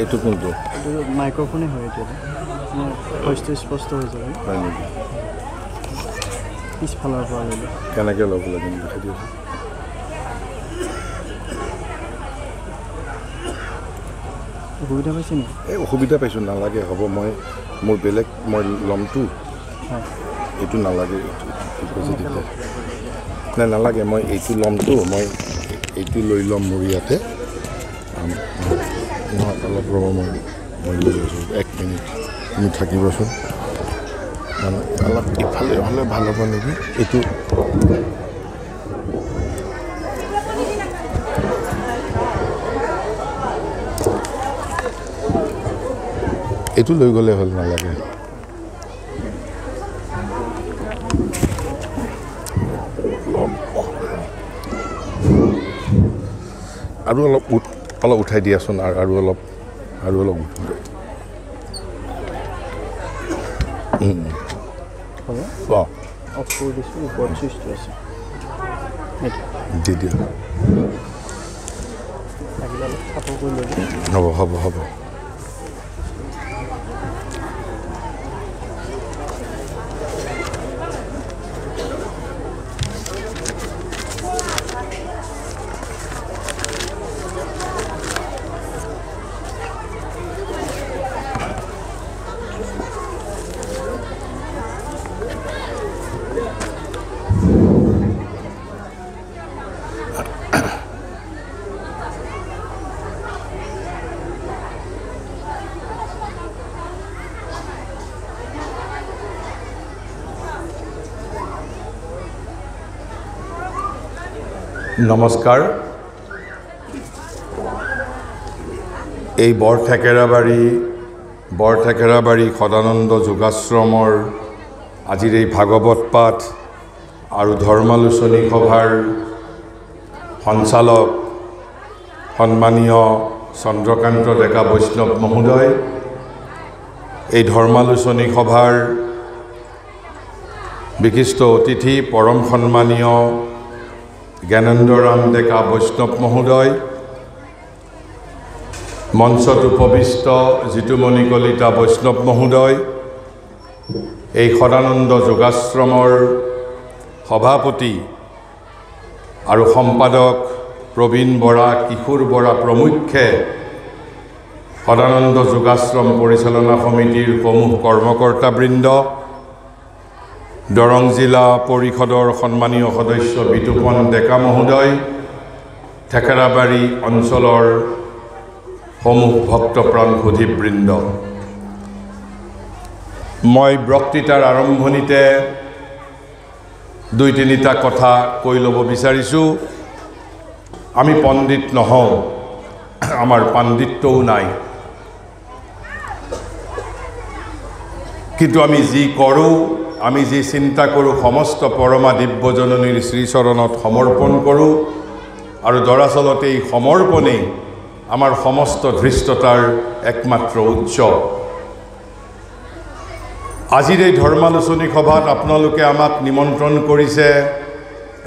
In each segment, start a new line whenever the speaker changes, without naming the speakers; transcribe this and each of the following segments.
এইটো কোনটো
মাইক্ৰফোনে হয় এতিয়া ভইচটো স্পষ্ট হৈ যাব
হয় নেকি
পিছফালৰ পৰা ল'লে
কেনেকৈ ল'ব লাগে দেখাই দিয়ক
অসুবিধা পাইছে নেকি
এই অসুবিধা পাইছোঁ নালাগে হ'ব মই মোৰ বেলেগ মই ল'মতো এইটো নালাগে নাই নালাগে মই এইটো ল'মতো মই এইটো লৈ ল'ম মোৰ ইয়াতে নহয় অলপ ৰ'ব মই লৈ আছোঁ 1 মিনিট তুমি থাকিবচোন মানে অলপ ইফালে হ'লে ভাল হ'ব নেকি এইটো এইটো লৈ গ'লে হ'ল নালাগে আৰু অলপ উঠাই দিয়াচোন আৰু অলপ
অফ কৰি দিছোঁ ওপৰত চুইচটো আছে
দি দিয়া হ'ব নমস্কাৰ এই বৰঠেকেৰাবাৰী সদানন্দ যোগাশ্ৰমৰ আজিৰ এই ভাগৱত পাঠ আৰু ধৰ্মালোচনী সভাৰ সঞ্চালক সন্মানীয় চন্দ্ৰকান্ত ডেকা বৈষ্ণৱ মহোদয় এই ধৰ্মালোচনী সভাৰ বিশিষ্ট অতিথি পৰম সন্মানীয় জ্ঞানেন্দ্ৰৰাম ডেকা বৈষ্ণৱ মহোদয় মঞ্চত উপবিষ্ট জিতুমণি কলিতা বৈষ্ণৱ মহোদয় এই সদানন্দ যোগাশ্ৰমৰ সভাপতি আৰু সম্পাদক প্ৰবীণ বৰা কিশোৰ বৰা প্ৰমুখ্যে সদানন্দ যোগাশ্ৰম পৰিচালনা সমিতিৰ সমূহ কৰ্মকৰ্তাবৃন্দ দৰং জিলা পৰিষদৰ সন্মানীয় সদস্য বিতুপন ডেকা মহোদয় ঠেকেৰাবাৰী অঞ্চলৰ সমূহ ভক্তপ্ৰাণ সুধীবৃন্দ মই বক্তৃতাৰ আৰম্ভণিতে 2-3টা কথা কৈ ল'ব বিচাৰিছোঁ আমি পণ্ডিত নহওঁ আমাৰ পাণ্ডিত্যও নাই কিন্তু আমি যি কৰোঁ আমি যি চিন্তা কৰোঁ সমস্ত পৰমা দিব্যজননীৰ শ্ৰীচৰণত সমৰ্পণ কৰোঁ আৰু দৰাচলতে এই সমৰ্পণেই আমাৰ সমস্ত ধৃষ্টতাৰ একমাত্ৰ উৎস আজিৰ এই ধৰ্মালোচনী সভাত আপোনালোকে আমাক নিমন্ত্ৰণ কৰিছে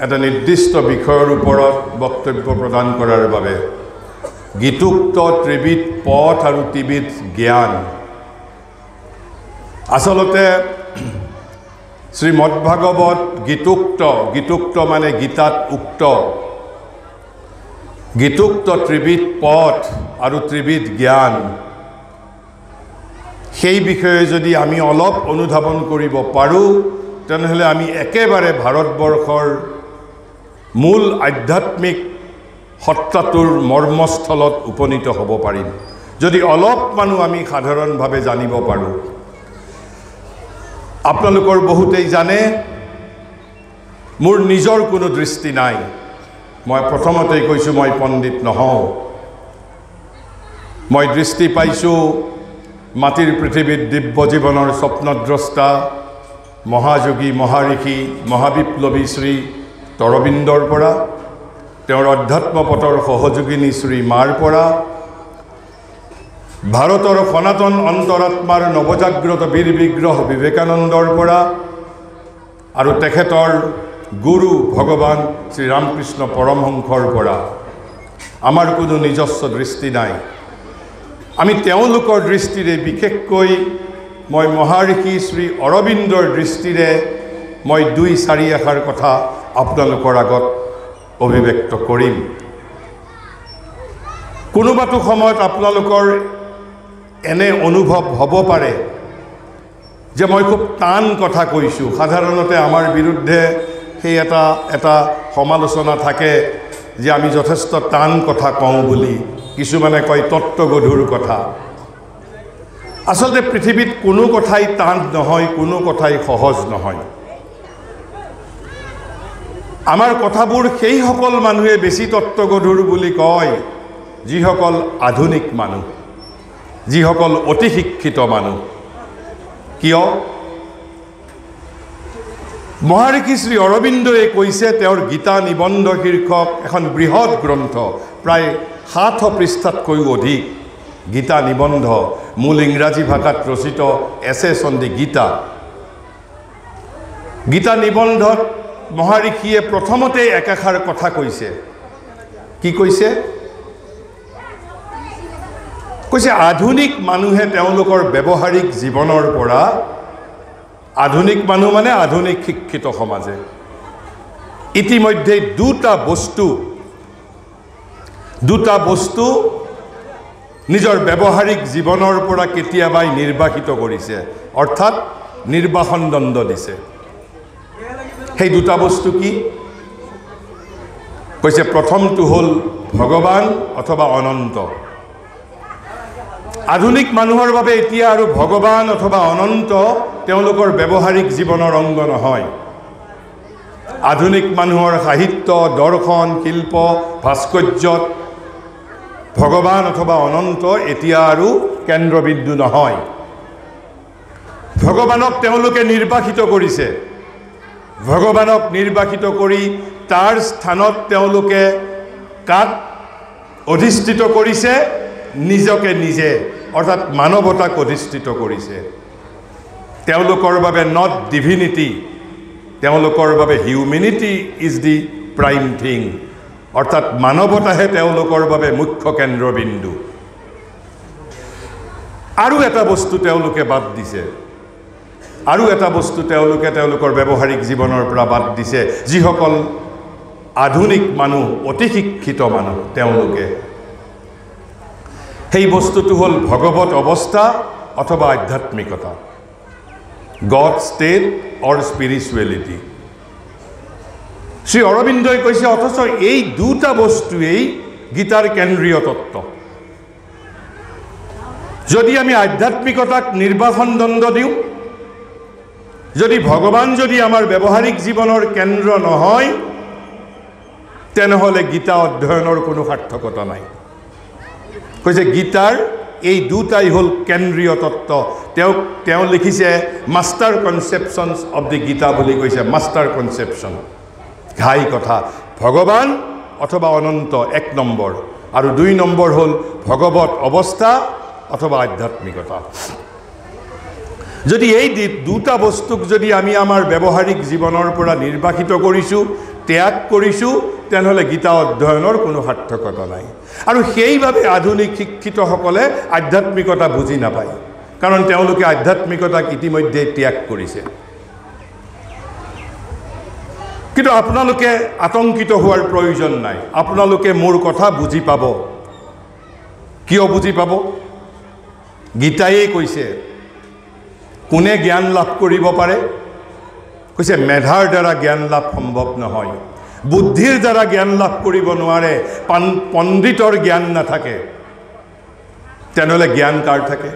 এটা নিৰ্দিষ্ট বিষয়ৰ ওপৰত বক্তব্য প্ৰদান কৰাৰ বাবে গীতোক্ত ত্ৰিবিধ পথ আৰু ত্ৰিবিধ জ্ঞান আচলতে শ্ৰীমদ্ভাগৱত গীতোক্ত মানে গীতাত গীতোক্ত ত্ৰিবিধ পথ আৰু ত্ৰিবিধ জ্ঞান সেই বিষয়ে যদি আমি অলপ অনুধাৱন কৰিব পাৰোঁ তেনেহ'লে আমি একেবাৰে ভাৰতবৰ্ষৰ মূল আধ্যাত্মিক সত্তাটোৰ মৰ্মস্থলত উপনীত হ'ব পাৰিম যদি অলপমানো আমি সাধাৰণভাৱে জানিব পাৰোঁ আপোনালোকৰ বহুতেই জানে মোৰ নিজৰ কোনো দৃষ্টি নাই মই প্ৰথমতেই কৈছোঁ মই পণ্ডিত নহওঁ মই দৃষ্টি পাইছোঁ মাটিৰ পৃথিৱীত দিব্য জীৱনৰ স্বপ্নদ্ৰষ্টা মহাযোগী মহাঋষি মহাবিপ্লৱী শ্ৰী তৰবিন্দৰ পৰা তেওঁৰ অধ্যাত্মপথৰ সহযোগিনী শ্ৰী মাৰ পৰা ভাৰতৰ সনাতন অন্তৰাত্মাৰ নৱজাগ্ৰত বীৰ বিগ্ৰহ বিবেকানন্দৰ পৰা আৰু তেখেতৰ গুৰু ভগৱান শ্ৰী ৰামকৃষ্ণ পৰমহংসৰ পৰা আমাৰ কোনো নিজস্ব দৃষ্টি নাই। আমি তেওঁলোকৰ দৃষ্টিৰে, বিশেষকৈ মই মহাঋষি শ্ৰী অৰবিন্দৰ দৃষ্টিৰে মই 2-4 এষাৰ কথা আপোনালোকৰ আগত অভিব্যক্ত কৰিম। কোনোবাটো সময়ত আপোনালোকৰ এনে অনুভৱ হ'ব পাৰে যে মই খুব টান কথা কৈছোঁ। সাধাৰণতে আমাৰ বিৰুদ্ধে সেই এটা সমালোচনা থাকে যে আমি যথেষ্ট টান কথা কওঁ বুলি। কিছুমানে কয় তত্ত্বগধুৰ কথা। আচলতে পৃথিৱীত কোনো কথাই টান নহয়, কোনো কথাই সহজ নহয়। আমাৰ কথাবোৰ সেইসকল মানুহে বেছি তত্ত্বগধুৰ বুলি কয় যিসকল আধুনিক মানুহ, যিসকল অতি শিক্ষিত মানুহ। কিয়? মহাঋষি শ্ৰী অৰবিন্দই কৈছে তেওঁৰ গীতা নিবন্ধ শীৰ্ষক এখন বৃহৎ গ্ৰন্থ, প্ৰায় 700 পৃষ্ঠাতকৈও অধিক গীতা নিবন্ধ, মূল ইংৰাজী ভাষাত ৰচিত essays on the Gita. Gita নিবন্ধত মহাঋষিয়ে প্ৰথমতে একাষাৰ কথা কৈছে। কি কৈছে? কৈছে আধুনিক মানুহে তেওঁলোকৰ ব্যৱহাৰিক জীৱনৰ পৰা, আধুনিক মানুহ মানে আধুনিক শিক্ষিত সমাজে, ইতিমধ্যে দুটা বস্তু নিজৰ ব্যৱহাৰিক জীৱনৰ পৰা কেতিয়াবাই নিৰ্বাসিত কৰিছে, অৰ্থাৎ নিৰ্বাসন দণ্ড দিছে। সেই দুটা বস্তু কি? কৈছে প্ৰথমটো হ'ল ভগৱান অথবা অনন্ত। আধুনিক মানুহৰ বাবে এতিয়া আৰু ভগৱান অথবা অনন্ত তেওঁলোকৰ ব্যৱহাৰিক জীৱনৰ অংগ নহয়। আধুনিক মানুহৰ সাহিত্য, দৰ্শন, শিল্প, ভাস্কৰ্যত ভগৱান অথবা অনন্ত এতিয়া আৰু কেন্দ্ৰবিন্দু নহয়। ভগৱানক তেওঁলোকে নিৰ্বাসিত কৰিছে। ভগৱানক নিৰ্বাসিত কৰি তাৰ স্থানত তেওঁলোকে কাক অধিষ্ঠিত কৰিছে? নিজকে নিজে, অৰ্থাৎ মানৱতাক অধিষ্ঠিত কৰিছে। তেওঁলোকৰ বাবে নট ডিভিনিটি, তেওঁলোকৰ বাবে humanity is the prime thing, অৰ্থাৎ মানৱতাহে তেওঁলোকৰ বাবে মুখ্য কেন্দ্ৰবিন্দু। আৰু এটা বস্তু তেওঁলোকে বাদ দিছে, আৰু এটা বস্তু তেওঁলোকে তেওঁলোকৰ ব্যৱহাৰিক জীৱনৰ পৰা বাদ দিছে। যিসকল আধুনিক মানুহ, অতি শিক্ষিত মানুহ, তেওঁলোকে সেই বস্তুটো হ'ল ভগৱত অৱস্থা অথবা আধ্যাত্মিকতা, গড ষ্টেট অৰ স্পিৰিচুৱেলিটি। শ্ৰী অৰবিন্দই কৈছে অথচ এই দুটা বস্তুৱেই গীতাৰ কেন্দ্ৰীয় তত্ত্ব। যদি আমি আধ্যাত্মিকতাক নিৰ্বাসন দণ্ড দিওঁ, যদি ভগৱান যদি আমাৰ ব্যৱহাৰিক জীৱনৰ কেন্দ্ৰ নহয়, তেনেহ'লে গীতা অধ্যয়নৰ কোনো সাৰ্থকতা নাই। কৈছে গীতাৰ এই দুটাই হ'ল কেন্দ্ৰীয় তত্ত্ব। তেওঁ লিখিছে মাষ্টাৰ কনচেপশ্যনছ অফ দি গীতা বুলি কৈছে। মাষ্টাৰ কনচেপশ্যন, ঘাই কথা। ভগৱান অথবা অনন্ত 1 নম্বৰ, আৰু 2 নম্বৰ হ'ল ভগৱত অৱস্থা অথবা আধ্যাত্মিকতা। যদি এই দুটা বস্তুক যদি আমি আমাৰ ব্যৱহাৰিক জীৱনৰ পৰা নিৰ্বাসিত কৰিছোঁ, ত্যাগ কৰিছোঁ, তেনেহ'লে গীতা অধ্যয়নৰ কোনো সাৰ্থকতা নাই। আৰু সেইবাবে আধুনিক শিক্ষিতসকলে আধ্যাত্মিকতা বুজি নাপায়, কাৰণ তেওঁলোকে আধ্যাত্মিকতাক ইতিমধ্যে ত্যাগ কৰিছে। কিন্তু আপোনালোকে আতংকিত হোৱাৰ প্ৰয়োজন নাই। আপোনালোকে মোৰ কথা বুজি পাব। কিয় বুজি পাব? গীতায়েই কৈছে কোনে জ্ঞান লাভ কৰিব পাৰে? কৈছে মেধাৰ দ্বাৰা জ্ঞান লাভ সম্ভৱ নহয়, বুদ্ধিৰ দ্বাৰা জ্ঞান লাভ কৰিব নোৱাৰে। পণ্ডিতৰ জ্ঞান নাথাকে, তেনেহ'লে জ্ঞান কাৰ থাকে?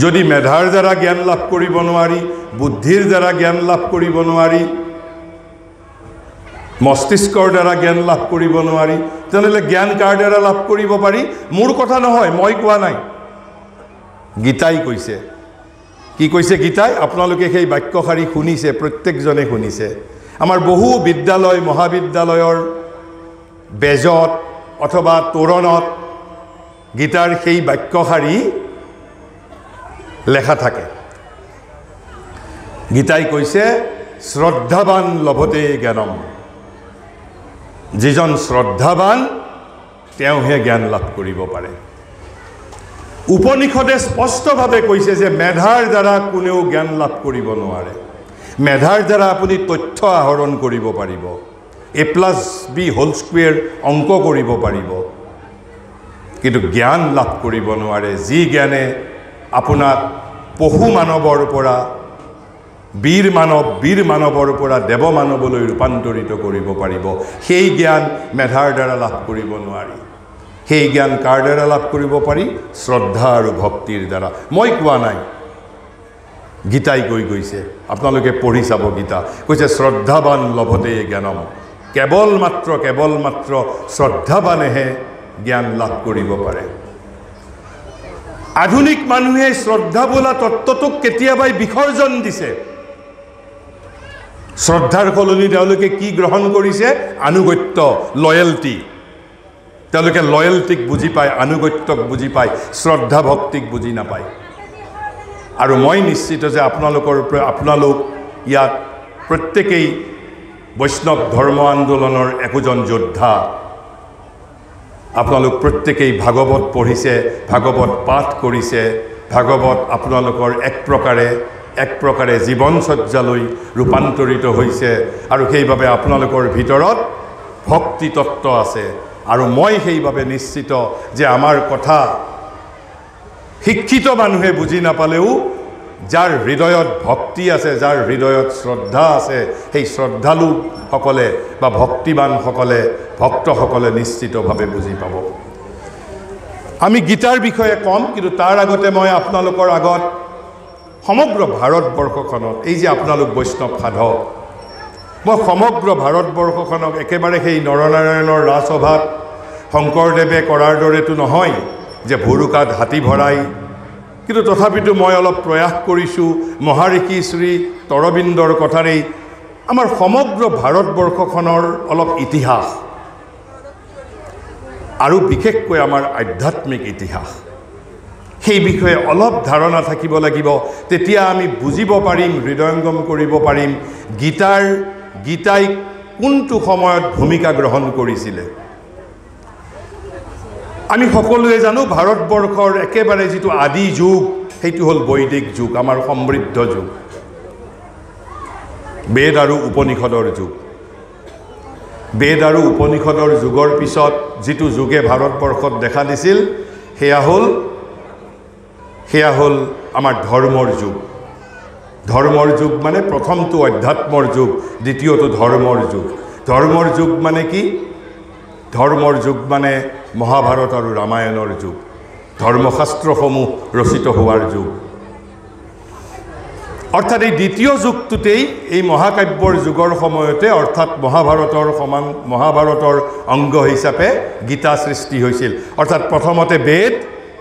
যদি মেধাৰ দ্বাৰা জ্ঞান লাভ কৰিব নোৱাৰি, বুদ্ধিৰ দ্বাৰা জ্ঞান লাভ কৰিব নোৱাৰি, মস্তিষ্কৰ দ্বাৰা জ্ঞান লাভ কৰিব নোৱাৰি, তেনেহ'লে জ্ঞান কাৰ দ্বাৰা লাভ কৰিব পাৰি? মোৰ কথা নহয়, মই কোৱা নাই, গীতাই কৈছে। কি কৈছে গীতাই? আপোনালোকে সেই বাক্যশাৰী শুনিছে, প্ৰত্যেকজনে শুনিছে। আমাৰ বহু বিদ্যালয় মহাবিদ্যালয়ৰ বেজত অথবা তোৰণত গীতাৰ সেই বাক্যশাৰী লেখা থাকে। গীতাই কৈছে শ্ৰদ্ধাৱান লভতে জ্ঞানম। যিজন শ্ৰদ্ধাৱান তেওঁহে জ্ঞান লাভ কৰিব পাৰে। উপনিষদে স্পষ্টভাৱে কৈছে যে মেধাৰ দ্বাৰা কোনেও জ্ঞান লাভ কৰিব নোৱাৰে। মেধাৰ দ্বাৰা আপুনি তথ্য আহৰণ কৰিব পাৰিব, A+B² অংক কৰিব পাৰিব, কিন্তু জ্ঞান লাভ কৰিব নোৱাৰে। যি জ্ঞানে আপোনাক পশু মানৱৰ পৰা বীৰ মানৱৰ পৰা দেৱ মানৱলৈ ৰূপান্তৰিত কৰিব পাৰিব, সেই জ্ঞান মেধাৰ দ্বাৰা লাভ কৰিব নোৱাৰি। সেই জ্ঞান কাৰ দ্বাৰা লাভ কৰিব পাৰি? শ্ৰদ্ধা আৰু ভক্তিৰ দ্বাৰা। মই কোৱা নাই, গীতাই কৈ গৈছে, আপোনালোকে পঢ়ি চাব গীতা। কৈছে শ্ৰদ্ধাবান লভতে জ্ঞানম, কেৱল মাত্ৰ শ্ৰদ্ধাবানেহে জ্ঞান লাভ কৰিব পাৰে। আধুনিক মানুহে শ্ৰদ্ধা বোলা তত্ত্বটোক কেতিয়াবাই বিসৰ্জন দিছে। শ্ৰদ্ধাৰ সলনি তেওঁলোকে কি গ্ৰহণ কৰিছে? আনুগত্য, লয়েলটি। তেওঁলোকে লয়েলটিক বুজি পায়, আনুগত্যক বুজি পায়, শ্ৰদ্ধা ভক্তিক বুজি নাপায়। আৰু মই নিশ্চিত যে আপোনালোক ইয়াত প্ৰত্যেকেই বৈষ্ণৱ ধৰ্ম আন্দোলনৰ একোজন যোদ্ধা। আপোনালোক প্ৰত্যেকেই ভাগৱত পঢ়িছে, ভাগৱত পাঠ কৰিছে, ভাগৱত আপোনালোকৰ এক প্ৰকাৰে জীৱনচৰ্যালৈ ৰূপান্তৰিত হৈছে, আৰু সেইবাবে আপোনালোকৰ ভিতৰত ভক্তি তত্ত্ব আছে। আৰু মই সেইবাবে নিশ্চিত যে আমাৰ কথা শিক্ষিত মানুহে বুজি নাপালেও যাৰ হৃদয়ত ভক্তি আছে, যাৰ হৃদয়ত শ্ৰদ্ধা আছে, সেই শ্ৰদ্ধালুসকলে বা ভক্তিবানসকলে, ভক্তসকলে নিশ্চিতভাৱে বুজি পাব। আমি গীতাৰ বিষয়ে ক'ম, কিন্তু তাৰ আগতে মই আপোনালোকৰ আগত সমগ্ৰ ভাৰতবৰ্ষখনত, এই যে আপোনালোক বৈষ্ণৱ সাধক, মই সমগ্ৰ ভাৰতবৰ্ষখনক একেবাৰে সেই নৰনাৰায়ণৰ ৰাজসভাত শংকৰদেৱে কৰাৰ দৰেতো নহয় যে ভুৰুকাত হাতী ভৰাই, কিন্তু তথাপিতো মই অলপ প্ৰয়াস কৰিছোঁ মহাঋষি শ্ৰী অৰবিন্দৰ কথাৰেই আমাৰ সমগ্ৰ ভাৰতবৰ্ষখনৰ অলপ ইতিহাস, আৰু বিশেষকৈ আমাৰ আধ্যাত্মিক ইতিহাস, সেই বিষয়ে অলপ ধাৰণা থাকিব লাগিব। তেতিয়া আমি বুজিব পাৰিম, হৃদয়ংগম কৰিব পাৰিম গীতাই কোনটো সময়ত ভূমিকা গ্ৰহণ কৰিছিলে। আমি সকলোৱে জানো ভাৰতবৰ্ষৰ একেবাৰে যিটো আদি যুগ, সেইটো হ'ল বৈদিক যুগ, আমাৰ সমৃদ্ধ যুগ, বেদ আৰু উপনিষদৰ যুগ। বেদ আৰু উপনিষদৰ যুগৰ পিছত যিটো যুগে ভাৰতবৰ্ষত দেখা দিছিল, সেয়া হ'ল আমাৰ ধৰ্মৰ যুগ। ধৰ্মৰ যুগ মানে প্ৰথমটো অধ্যাত্মৰ যুগ, দ্বিতীয়টো ধৰ্মৰ যুগ। ধৰ্মৰ যুগ মানে কি? ধৰ্মৰ যুগ মানে মহাভাৰত আৰু ৰামায়ণৰ যুগ, ধৰ্মশাস্ত্ৰসমূহ ৰচিত হোৱাৰ যুগ। অৰ্থাৎ এই দ্বিতীয় যুগটোতেই, এই মহাকাব্যৰ যুগৰ সময়তে, অৰ্থাৎ মহাভাৰতৰ অংগ হিচাপে গীতা সৃষ্টি হৈছিল। অৰ্থাৎ প্ৰথমতে বেদ,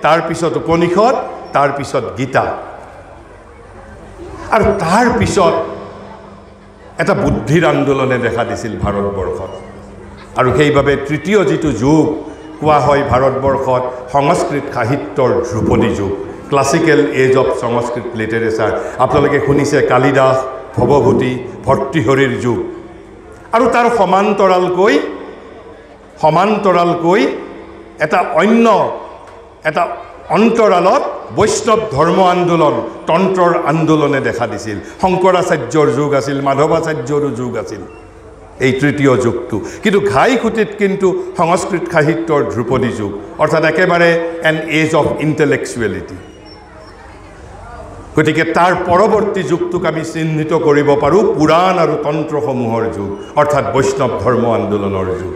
তাৰপিছত উপনিষদ, তাৰপিছত গীতা, আৰু তাৰ পিছত এটা বুদ্ধিৰ আন্দোলনে দেখা দিছিল ভাৰতবৰ্ষত। আৰু সেইবাবে তৃতীয় যিটো যুগ কোৱা হয় ভাৰতবৰ্ষত, সংস্কৃত সাহিত্যৰ ধ্ৰুপদী যুগ, classical age of Sanskrit literature. আপোনালোকে শুনিছে কালিদাস, ভৱভূতি, ভৰ্তৃহৰিৰ যুগ। আৰু তাৰ সমান্তৰালকৈ এটা অন্তৰালত বৈষ্ণৱ ধৰ্ম আন্দোলন, তন্ত্ৰৰ আন্দোলনে দেখা দিছিল। শংকৰাচাৰ্যৰ যুগ আছিল, মাধৱাচাৰ্যৰো যুগ আছিল এই তৃতীয় যুগটো। কিন্তু ঘাইখুটিত কিন্তু সংস্কৃত সাহিত্যৰ ধ্ৰুপদী যুগ, অৰ্থাৎ একেবাৰে এন এজ অফ ইণ্টেলেকচুৱেলিটি। গতিকে তাৰ পৰৱৰ্তী যুগটোক আমি চিহ্নিত কৰিব পাৰোঁ পুৰাণ আৰু তন্ত্ৰসমূহৰ যুগ, অৰ্থাৎ বৈষ্ণৱ ধৰ্ম আন্দোলনৰ যুগ।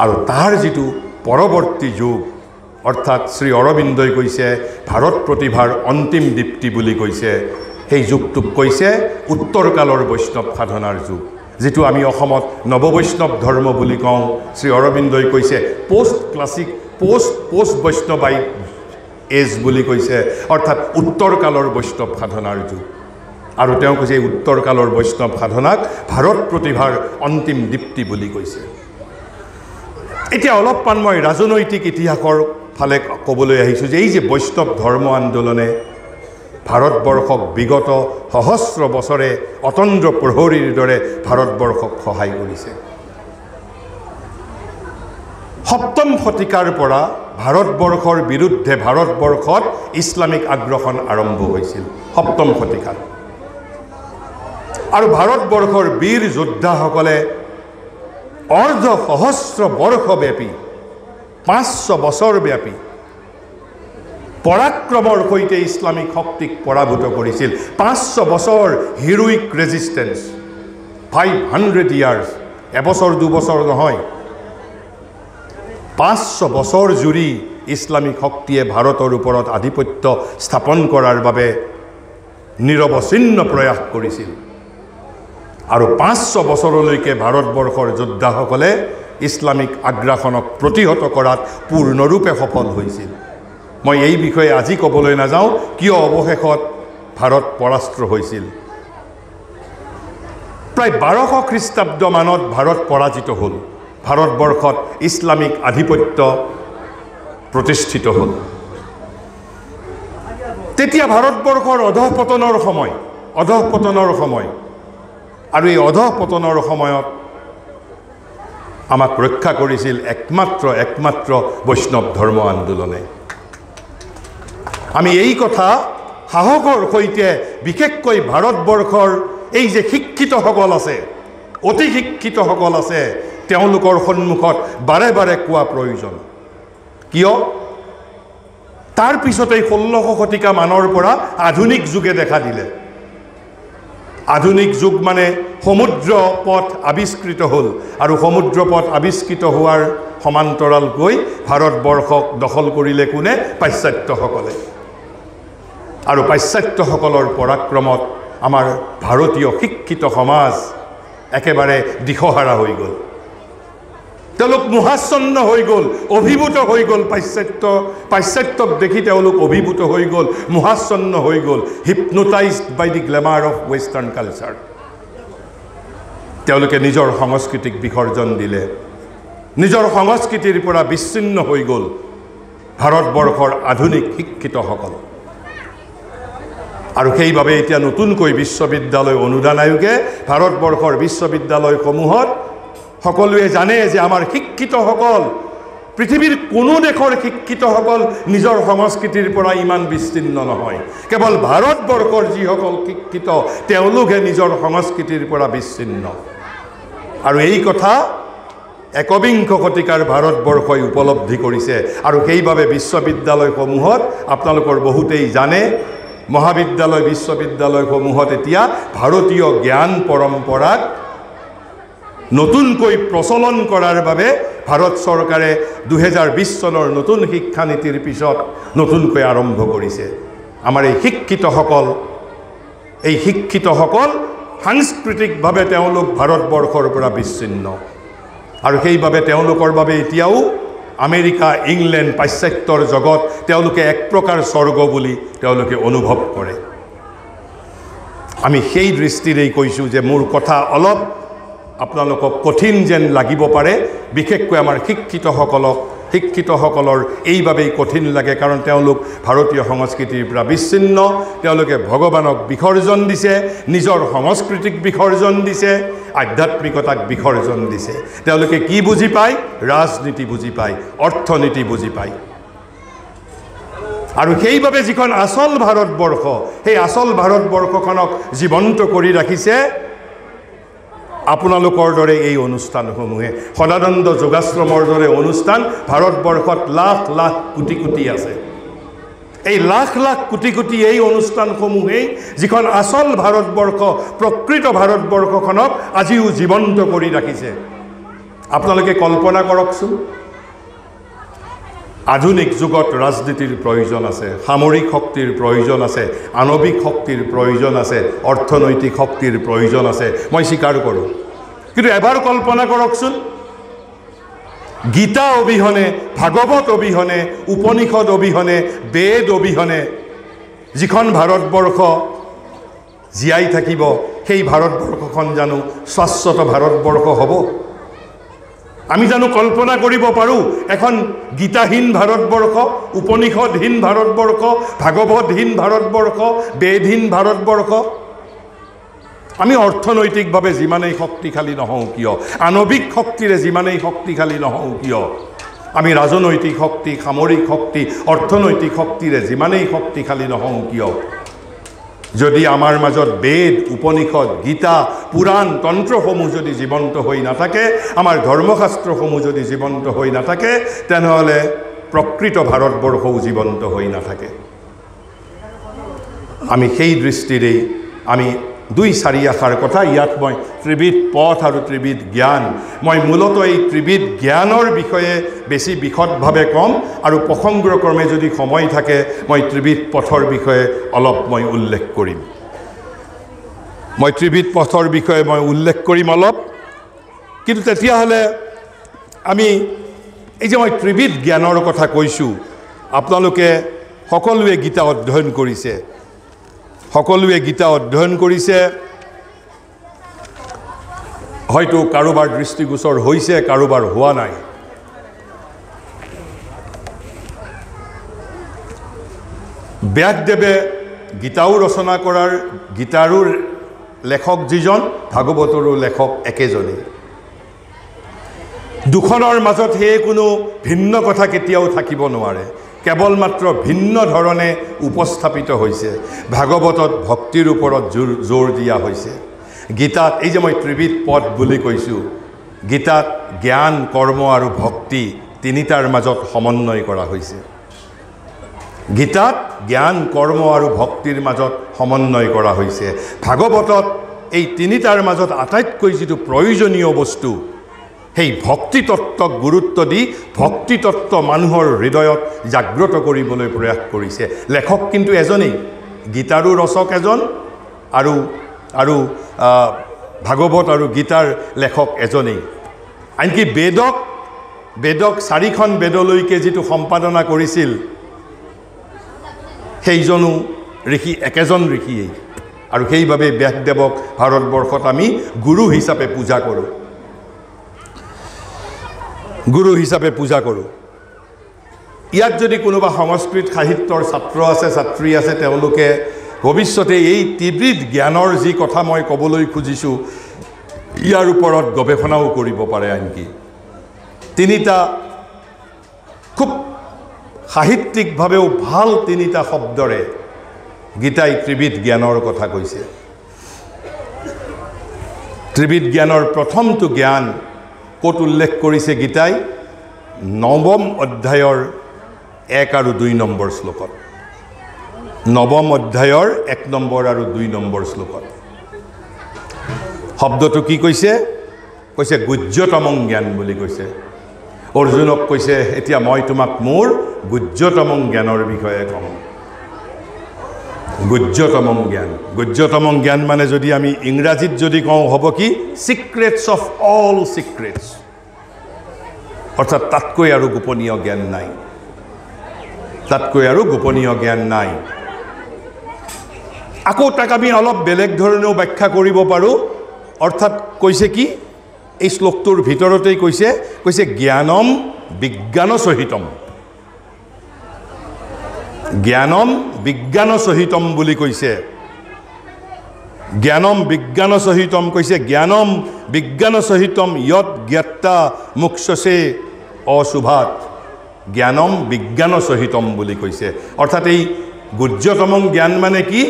আৰু তাৰ যিটো পৰৱৰ্তী যুগ, অৰ্থাৎ শ্ৰী অৰবিন্দই কৈছে ভাৰত প্ৰতিভাৰ অন্তিম দীপ্তি বুলি কৈছে, সেই যুগটোক কৈছে উত্তৰ কালৰ বৈষ্ণৱ সাধনাৰ যুগ, যিটো আমি অসমত নৱবৈষ্ণৱ ধৰ্ম বুলি কওঁ। শ্ৰী অৰবিন্দই কৈছে পোষ্ট বৈষ্ণৱাইট এজ বুলি কৈছে, অৰ্থাৎ উত্তৰ কালৰ বৈষ্ণৱ সাধনাৰ যুগ। আৰু তেওঁ কৈছে এই উত্তৰ কালৰ বৈষ্ণৱ সাধনাক ভাৰত প্ৰতিভাৰ অন্তিম দীপ্তি বুলি কৈছে। এতিয়া অলপমান মই ৰাজনৈতিক ইতিহাসৰ ফালে ক'বলৈ আহিছোঁ যে এই যে বৈষ্ণৱ ধৰ্ম আন্দোলনে ভাৰতবৰ্ষক বিগত সহস্ৰ বছৰে অতন্দ্ৰ প্ৰহৰীৰ দৰে ভাৰতবৰ্ষক সহায় কৰিছে। সপ্তম শতিকাৰ পৰা ভাৰতবৰ্ষৰ বিৰুদ্ধে ভাৰতবৰ্ষত ইছলামিক আগ্ৰাসন আৰম্ভ হৈছিল সপ্তম শতিকাত আৰু ভাৰতবৰ্ষৰ বীৰ যোদ্ধাসকলে অৰ্ধ সহস্ৰ বৰ্ষব্যাপী 500 বছৰব্যাপী পৰাক্ৰমৰ সৈতে ইছলামিক শক্তিক পৰাভূত কৰিছিল 500 বছৰ হিৰোইক ৰেজিষ্টেন্স 500 ইয়াৰ্ছ এবছৰ দুবছৰ নহয় 500 বছৰ জুৰি ইছলামিক শক্তিয়ে ভাৰতৰ ওপৰত আধিপত্য স্থাপন কৰাৰ বাবে নিৰৱচ্ছিন্ন প্ৰয়াস কৰিছিল আৰু 500 বছৰলৈকে ভাৰতবৰ্ষৰ যোদ্ধাসকলে ইছলামিক আগ্ৰাসনক প্ৰতিহত কৰাত পূৰ্ণৰূপে সফল হৈছিল মই এই বিষয়ে আজি ক'বলৈ নাযাওঁ কিয় অৱশেষত ভাৰত পৰাস্ত্ৰ হৈছিল প্ৰায় 1200 খ্ৰীষ্টাব্দ মানত ভাৰত পৰাজিত হ'ল ভাৰতবৰ্ষত ইছলামিক আধিপত্য প্ৰতিষ্ঠিত হ'ল তেতিয়া ভাৰতবৰ্ষৰ অধঃপতনৰ সময় আৰু এই অধঃপতনৰ সময়ত আমাক ৰক্ষা কৰিছিল একমাত্ৰ বৈষ্ণৱ ধৰ্ম আন্দোলনে আমি এই কথা সাহসৰ সৈতে বিশেষকৈ ভাৰতবৰ্ষৰ এই যে শিক্ষিতসকল আছে অতি শিক্ষিতসকল আছে তেওঁলোকৰ সন্মুখত বাৰে বাৰে কোৱা প্ৰয়োজন কিয় তাৰ পিছতেই 1600 শতিকা মানৰ পৰা আধুনিক যুগে দেখা দিলে আধুনিক যুগ মানে সমুদ্ৰ পথ আৱিষ্কৃত হ'ল আৰু সমুদ্ৰ পথ আৱিষ্কৃত হোৱাৰ সমান্তৰালকৈ ভাৰতবৰ্ষক দখল কৰিলে কোনে পাশ্চাত্যসকলে আৰু পাশ্চাত্যসকলৰ পৰাক্ৰমত আমাৰ ভাৰতীয় শিক্ষিত সমাজ একেবাৰে দিশহাৰা হৈ গ'ল তেওঁলোক মোহাচ্ছন্ন হৈ গ'ল অভিভূত হৈ গ'ল পাশ্চাত্যক দেখি তেওঁলোক অভিভূত হৈ গ'ল মোহাচ্ছন্ন হৈ গ'ল hypnotised by the glamour of western culture তেওঁলোকে নিজৰ সংস্কৃতিক বিসৰ্জন দিলে নিজৰ সংস্কৃতিৰ পৰা বিচ্ছিন্ন হৈ গ'ল ভাৰতবৰ্ষৰ আধুনিক শিক্ষিতসকল আৰু সেইবাবে এতিয়া নতুনকৈ বিশ্ববিদ্যালয় অনুদান আয়োগে ভাৰতবৰ্ষৰ বিশ্ববিদ্যালয়সমূহত সকলোৱে জানে যে আমাৰ শিক্ষিতসকল পৃথিৱীৰ কোনো দেশৰ শিক্ষিতসকল নিজৰ সংস্কৃতিৰ পৰা ইমান বিচ্ছিন্ন নহয় কেৱল ভাৰতবৰ্ষৰ যিসকল শিক্ষিত তেওঁলোকে নিজৰ সংস্কৃতিৰ পৰা বিচ্ছিন্ন আৰু এই কথা একবিংশ শতিকাৰ ভাৰতবৰ্ষই উপলব্ধি কৰিছে আৰু সেইবাবে বিশ্ববিদ্যালয়সমূহত আপোনালোকৰ বহুতেই জানে মহাবিদ্যালয় বিশ্ববিদ্যালয়সমূহত এতিয়া ভাৰতীয় জ্ঞান পৰম্পৰাক নতুনকৈ প্ৰচলন কৰাৰ বাবে ভাৰত চৰকাৰে 2020 চনৰ নতুন শিক্ষানীতিৰ পিছত নতুনকৈ আৰম্ভ কৰিছে আমাৰ এই শিক্ষিতসকল সাংস্কৃতিকভাৱে তেওঁলোক ভাৰতবৰ্ষৰ পৰা বিচ্ছিন্ন আৰু সেইবাবে তেওঁলোকৰ বাবে এতিয়াও আমেৰিকা ইংলেণ্ড পাশ্চাত্যৰ জগত তেওঁলোকে এক প্ৰকাৰ স্বৰ্গ বুলি তেওঁলোকে অনুভৱ কৰে আমি সেই দৃষ্টিৰেই কৈছোঁ যে মোৰ কথা অলপ আপোনালোকক কঠিন যেন লাগিব পাৰে বিশেষকৈ আমাৰ শিক্ষিতসকলৰ এইবাবেই কঠিন লাগে কাৰণ তেওঁলোক ভাৰতীয় সংস্কৃতিৰ পৰা বিচ্ছিন্ন তেওঁলোকে ভগৱানক বিসৰ্জন দিছে নিজৰ সংস্কৃতিক বিসৰ্জন দিছে আধ্যাত্মিকতাক বিসৰ্জন দিছে তেওঁলোকে কি বুজি পায় ৰাজনীতি বুজি পায় অৰ্থনীতি বুজি পায় আৰু সেইবাবে যিখন আসল ভাৰতবৰ্ষ সেই আসল ভাৰতবৰ্ষখনক জীৱন্ত কৰি ৰাখিছে আপোনালোকৰ দৰে এই অনুষ্ঠানসমূহে সদানন্দ যোগাশ্ৰমৰ দৰে অনুষ্ঠান ভাৰতবৰ্ষত লাখ লাখ কোটি কোটি আছে এই লাখ লাখ কোটি কোটি এই অনুষ্ঠানসমূহেই যিখন আসল ভাৰতবৰ্ষ প্ৰকৃত ভাৰতবৰ্ষখনক আজিও জীৱন্ত কৰি ৰাখিছে আপোনালোকে কল্পনা কৰকচোন আধুনিক যুগত ৰাজনীতিৰ প্ৰয়োজন আছে সামৰিক শক্তিৰ প্ৰয়োজন আছে আণৱিক শক্তিৰ প্ৰয়োজন আছে অৰ্থনৈতিক শক্তিৰ প্ৰয়োজন আছে মই স্বীকাৰ কৰোঁ কিন্তু এবাৰ কল্পনা কৰকচোন গীতা অবিহনে ভাগৱত অবিহনে উপনিষদ অবিহনে বেদ অবিহনে যিখন ভাৰতবৰ্ষ জীয়াই থাকিব সেই ভাৰতবৰ্ষখন জানো শাশ্বত ভাৰতবৰ্ষ হ'ব আমি জানো কল্পনা কৰিব পাৰোঁ এখন গীতাহীন ভাৰতবৰ্ষ উপনিষদহীন ভাৰতবৰ্ষ ভাগৱতহীন ভাৰতবৰ্ষ বেদহীন ভাৰতবৰ্ষ আমি অৰ্থনৈতিকভাৱে যিমানেই শক্তিশালী নহওঁ কিয় আণৱিক শক্তিৰে যিমানেই শক্তিশালী নহওঁ কিয় আমি ৰাজনৈতিক শক্তি, সামৰিক শক্তি, অৰ্থনৈতিক শক্তিৰে যিমানেই শক্তিশালী নহওঁ কিয়, যদি আমাৰ মাজত বেদ, উপনিষদ, গীতা, পুৰাণ, তন্ত্ৰসমূহ যদি জীৱন্ত হৈ নাথাকে, আমাৰ ধৰ্মশাস্ত্ৰসমূহ যদি জীৱন্ত হৈ নাথাকে, তেনেহ'লে প্ৰকৃত ভাৰতবৰ্ষও জীৱন্ত হৈ নাথাকে। আমি সেই দৃষ্টিৰেই আমি 2-4 আশাৰ কথা ইয়াত মই ত্ৰিবিধ পথ আৰু ত্ৰিবিধ জ্ঞান, মই মূলতঃ এই ত্ৰিবিধ জ্ঞানৰ বিষয়ে বেছি বিশদভাৱে ক'ম আৰু প্ৰসংগক্ৰমে যদি সময় থাকে মই ত্ৰিবিধ পথৰ বিষয়ে অলপ মই উল্লেখ কৰিম। মই ত্ৰিবিধ পথৰ বিষয়ে মই উল্লেখ কৰিম অলপ, কিন্তু তেতিয়াহ'লে আমি এই যে মই ত্ৰিবিধ জ্ঞানৰ কথা কৈছোঁ, আপোনালোকে সকলোৱে গীতা অধ্যয়ন কৰিছে, সকলোৱে গীতা অধ্যয়ন কৰিছে, হয়তো কাৰোবাৰ দৃষ্টিগোচৰ হৈছে, কাৰোবাৰ হোৱা নাই। ব্যাসদেৱে গীতাও ৰচনা কৰাৰ, গীতাৰো লেখক যিজন, ভাগৱতৰো লেখক একেজনেই। দুখনৰ মাজত সেই কোনো ভিন্ন কথা কেতিয়াও থাকিব নোৱাৰে, কেৱল মাত্ৰ ভিন্ন ধৰণে উপস্থাপিত হৈছে। ভাগৱতত ভক্তিৰ ওপৰত জোৰ দিয়া হৈছে, গীতাত এই যে মই ত্ৰিবিধ পথ বুলি কৈছোঁ, গীতাত জ্ঞান, কৰ্ম আৰু ভক্তি তিনিটাৰ মাজত সমন্বয় কৰা হৈছে। গীতাত জ্ঞান, কৰ্ম আৰু ভক্তিৰ মাজত সমন্বয় কৰা হৈছে। ভাগৱতত এই তিনিটাৰ মাজত আটাইতকৈ যিটো প্ৰয়োজনীয় বস্তু, সেই ভক্তিতত্ত্বক গুৰুত্ব দি ভক্তিতত্ত্ব মানুহৰ হৃদয়ত জাগ্ৰত কৰিবলৈ প্ৰয়াস কৰিছে। লেখক কিন্তু এজনেই, গীতাৰো ৰচক এজন আৰু ভাগৱত আৰু গীতাৰ লেখক এজনেই। আনকি বেদক 4খন বেদলৈকে যিটো সম্পাদনা কৰিছিল, সেইজনো ঋষি, একেজন ঋষিয়েই। আৰু সেইবাবে ব্যাসদেৱক ভাৰতবৰ্ষত আমি গুৰু হিচাপে পূজা কৰোঁ, গুৰু হিচাপে পূজা কৰোঁ। ইয়াত যদি কোনোবা সংস্কৃত সাহিত্যৰ ছাত্ৰ আছে, ছাত্ৰী আছে, তেওঁলোকে ভৱিষ্যতে এই ত্ৰিবিধ জ্ঞানৰ যি কথা মই ক'বলৈ খুজিছোঁ, ইয়াৰ ওপৰত গৱেষণাও কৰিব পাৰে। আনকি তিনিটা খুব সাহিত্যিকভাৱেও ভাল তিনিটা শব্দৰে গীতাই ত্ৰিবিধ জ্ঞানৰ কথা কৈছে। ত্ৰিবিধ জ্ঞানৰ প্ৰথমটো জ্ঞান ক'ত উল্লেখ কৰিছে গীতাই? 9ম অধ্যায়ৰ 1 আৰু 2 নম্বৰ শ্লোকত। 9ম অধ্যায়ৰ 1 নম্বৰ আৰু 2 নম্বৰ শ্লোকত শব্দটো কি কৈছে? কৈছে গুহ্যতমং জ্ঞান বুলি কৈছে। অৰ্জুনক কৈছে, এতিয়া মই তোমাক মোৰ গুহ্যতমং জ্ঞানৰ বিষয়ে কম। গুহ্যতমং জ্ঞান, গুহ্যতমং জ্ঞান মানে যদি আমি ইংৰাজীত যদি কওঁ হ'ব কি? চিক্ৰেটছ অফ অল চিক্ৰেটছ, অৰ্থাৎ তাতকৈ আৰু গোপনীয় জ্ঞান নাই, তাতকৈ আৰু গোপনীয় জ্ঞান নাই। আকৌ তাক আমি অলপ বেলেগ ধৰণেও ব্যাখ্যা কৰিব পাৰোঁ। অৰ্থাৎ কৈছে কি? এই শ্লোকটোৰ ভিতৰতেই কৈছে জ্ঞানম বিজ্ঞান সহিতম, জ্ঞানম বিজ্ঞান সহিতম বুলি কৈছে। জ্ঞানম বিজ্ঞান সহিতম কৈছে, জ্ঞানম বিজ্ঞান সহিতম যৎ জ্ঞাত্তা মোক্ষসে অশুভাত, জ্ঞানম বিজ্ঞান সহিতম বুলি কৈছে। অৰ্থাৎ এই গুহ্যতমং জ্ঞান মানে কি?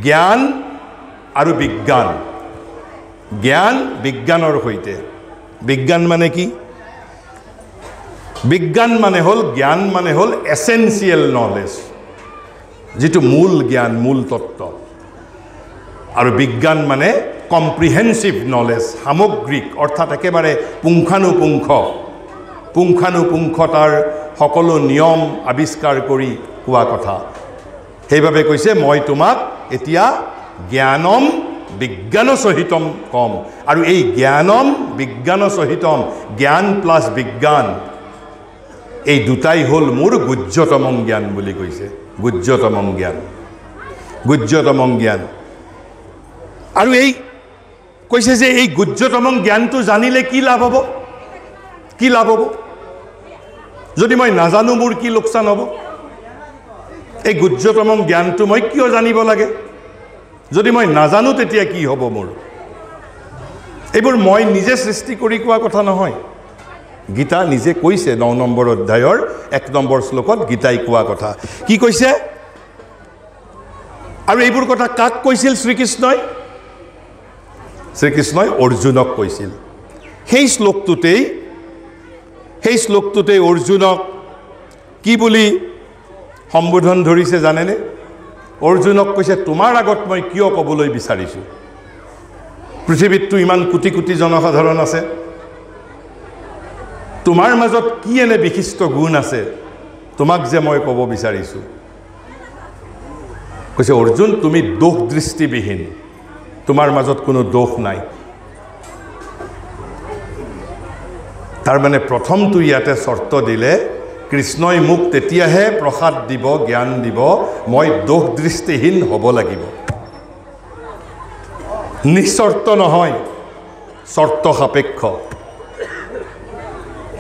জ্ঞান আৰু বিজ্ঞান, জ্ঞান বিজ্ঞানৰ সৈতে। বিজ্ঞান মানে কি? বিজ্ঞান মানে হ'ল, জ্ঞান মানে হ'ল এছেঞ্চিয়েল নলেজ, যিটো মূল জ্ঞান, মূল তত্ত্ব। আৰু বিজ্ঞান মানে কম্প্ৰিহেনচিভ নলেজ, সামগ্ৰিক, অৰ্থাৎ একেবাৰে পুংখানুপুংখ তাৰ সকলো নিয়ম আৱিষ্কাৰ কৰি কোৱা কথা। সেইবাবে কৈছে মই তোমাক এতিয়া জ্ঞানম বিজ্ঞান সহিতম কম। আৰু এই জ্ঞানম বিজ্ঞান সহিতম, জ্ঞান প্লাছ বিজ্ঞান, এই দুটাই হ'ল মোৰ গুহ্যতমং জ্ঞান বুলি কৈছে। গুহ্যতমং জ্ঞান, গুহ্যতমং জ্ঞান। আৰু এই কৈছে যে এই গুহ্যতমং জ্ঞানটো জানিলে কি লাভ হ'ব? কি লাভ হ'ব? যদি মই নাজানো মোৰ কি লোকচান হ'ব? এই গুহ্যতমং জ্ঞানটো মই কিয় জানিব লাগে? যদি মই নাজানো তেতিয়া কি হ'ব মোৰ? এইবোৰ মই নিজে সৃষ্টি কৰি কোৱা কথা নহয়, গীতা নিজে কৈছে 9 নম্বৰ অধ্যায়ৰ 1 নম্বৰ শ্লোকত গীতাই কোৱা কথা কি কৈছে আৰু এইবোৰ কথা কাক কৈছিল শ্ৰীকৃষ্ণই অৰ্জুনক কৈছিল সেই শ্লোকটোতেই অৰ্জুনক কি বুলি সম্বোধন ধৰিছে জানেনে অৰ্জুনক কৈছে তোমাৰ আগত মই কিয় ক'বলৈ বিচাৰিছো পৃথিৱীতটো ইমান কোটি কোটি জনসাধাৰণ আছে তোমাৰ মাজত কি এনে বিশিষ্ট গুণ আছে তোমাক যে মই ক'ব বিচাৰিছো কৈছে অৰ্জুন তুমি দোষ দৃষ্টিবিহীন তোমাৰ মাজত কোনো দোষ নাই তাৰ মানে প্ৰথমটো ইয়াতে শৰ্ত দিলে কৃষ্ণই মোক তেতিয়াহে প্ৰসাদ দিব জ্ঞান দিব মই দোষ দৃষ্টিহীন হ'ব লাগিব নিশৰ্ত নহয় শৰ্ত সাপেক্ষ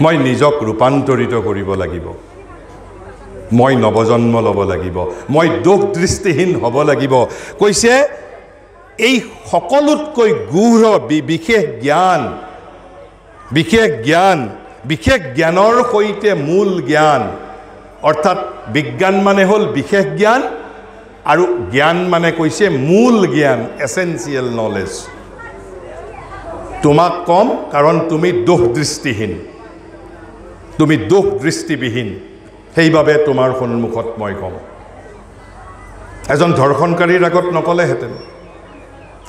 মই নিজক ৰূপান্তৰিত কৰিব লাগিব মই নৱজন্ম ল'ব লাগিব মই দোষ দৃষ্টিহীন হ'ব লাগিব কৈছে এই সকলোতকৈ গূঢ় বিশেষ জ্ঞানৰ সৈতে মূল জ্ঞান অৰ্থাৎ বিজ্ঞান মানে হ'ল বিশেষ জ্ঞান আৰু জ্ঞান মানে কৈছে মূল জ্ঞান এসেনশিয়াল নলেজ তোমাক কম কাৰণ তুমি দোষ দৃষ্টিবিহীন সেইবাবে তোমাৰ সন্মুখত মই কম এজন ধৰ্ষণকাৰীৰ আগত নকলেহেঁতেন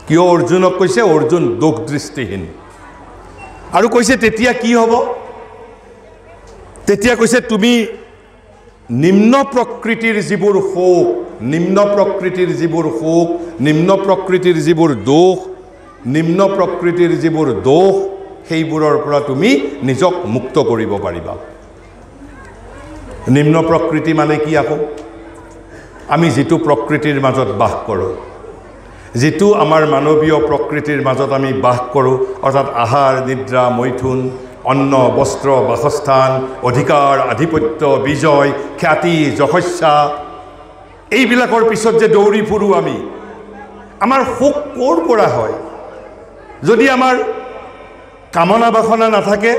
কিয় অৰ্জুনক কৈছে অৰ্জুন দোষ দৃষ্টিহীন আৰু কৈছে তেতিয়া কি হ'ব তেতিয়া কৈছে তুমি নিম্ন প্ৰকৃতিৰ যিবোৰ শোক নিম্ন প্ৰকৃতিৰ যিবোৰ দোষ সেইবোৰৰ পৰা তুমি নিজক মুক্ত কৰিব পাৰিবা নিম্ন প্ৰকৃতি মানে কি আকৌ আমি যিটো প্ৰকৃতিৰ মাজত বাস কৰোঁ যিটো আমাৰ মানৱীয় প্ৰকৃতিৰ মাজত আমি বাস কৰোঁ অৰ্থাৎ আহাৰ নিদ্ৰা মৈথুন অন্ন বস্ত্ৰ বাসস্থান অধিকাৰ আধিপত্য বিজয় খ্যাতি যশস্যা এইবিলাকৰ পিছত যে দৌৰি ফুৰোঁ আমি আমাৰ সুখ ক'ৰ পৰা হয় যদি আমাৰ কামনা বাসনা নাথাকে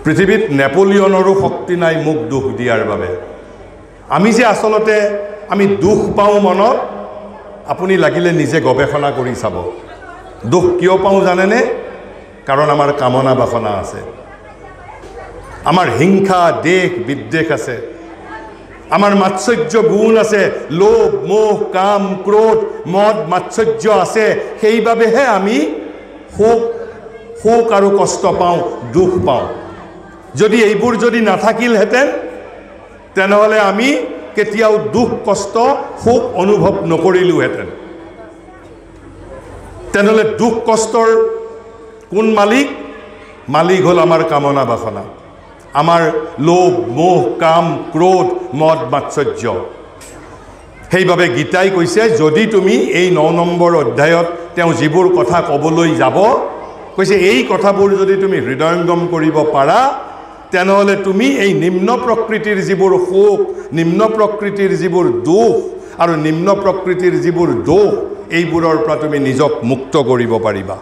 পৃথিৱীত নেপোলিয়নৰো শক্তি নাই মোক দুখ দিয়াৰ বাবে আমি যে আচলতে আমি দুখ পাওঁ মনত আপুনি লাগিলে নিজে গৱেষণা কৰি চাব দুখ কিয় পাওঁ জানেনে কাৰণ আমাৰ কামনা বাসনা আছে আমাৰ হিংসা দেশ বিদ্বেষ আছে আমাৰ মাৎসৰ্য গুণ আছে লোভ মোহ কাম ক্ৰোধ মদ মাৎসৰ্য আছে সেইবাবেহে আমি শোক আৰু কষ্ট পাওঁ দুখ পাওঁ যদি এইবোৰ যদি নাথাকিলহেঁতেন তেনেহ'লে আমি কেতিয়াও দুখ কষ্ট শোক অনুভৱ নকৰিলোহেঁতেন তেনেহ'লে দুখ কষ্টৰ কোন মালিক হ'ল আমাৰ কামনা বাসনা আমাৰ লোভ মোহ কাম ক্ৰোধ মদ মাৎসৰ্য সেইবাবে গীতাই কৈছে যদি তুমি এই 9 নম্বৰ অধ্যায়ত তেওঁ যিবোৰ কথা ক'বলৈ যাব কৈছে এই কথাবোৰ যদি তুমি হৃদয়ংগম কৰিব পাৰা তেনেহ'লে তুমি এই নিম্ন প্ৰকৃতিৰ যিবোৰ শোক নিম্ন প্ৰকৃতিৰ যিবোৰ দুখ আৰু নিম্ন প্ৰকৃতিৰ যিবোৰ দোষ এইবোৰৰ পৰা তুমি নিজক মুক্ত কৰিব পাৰিবা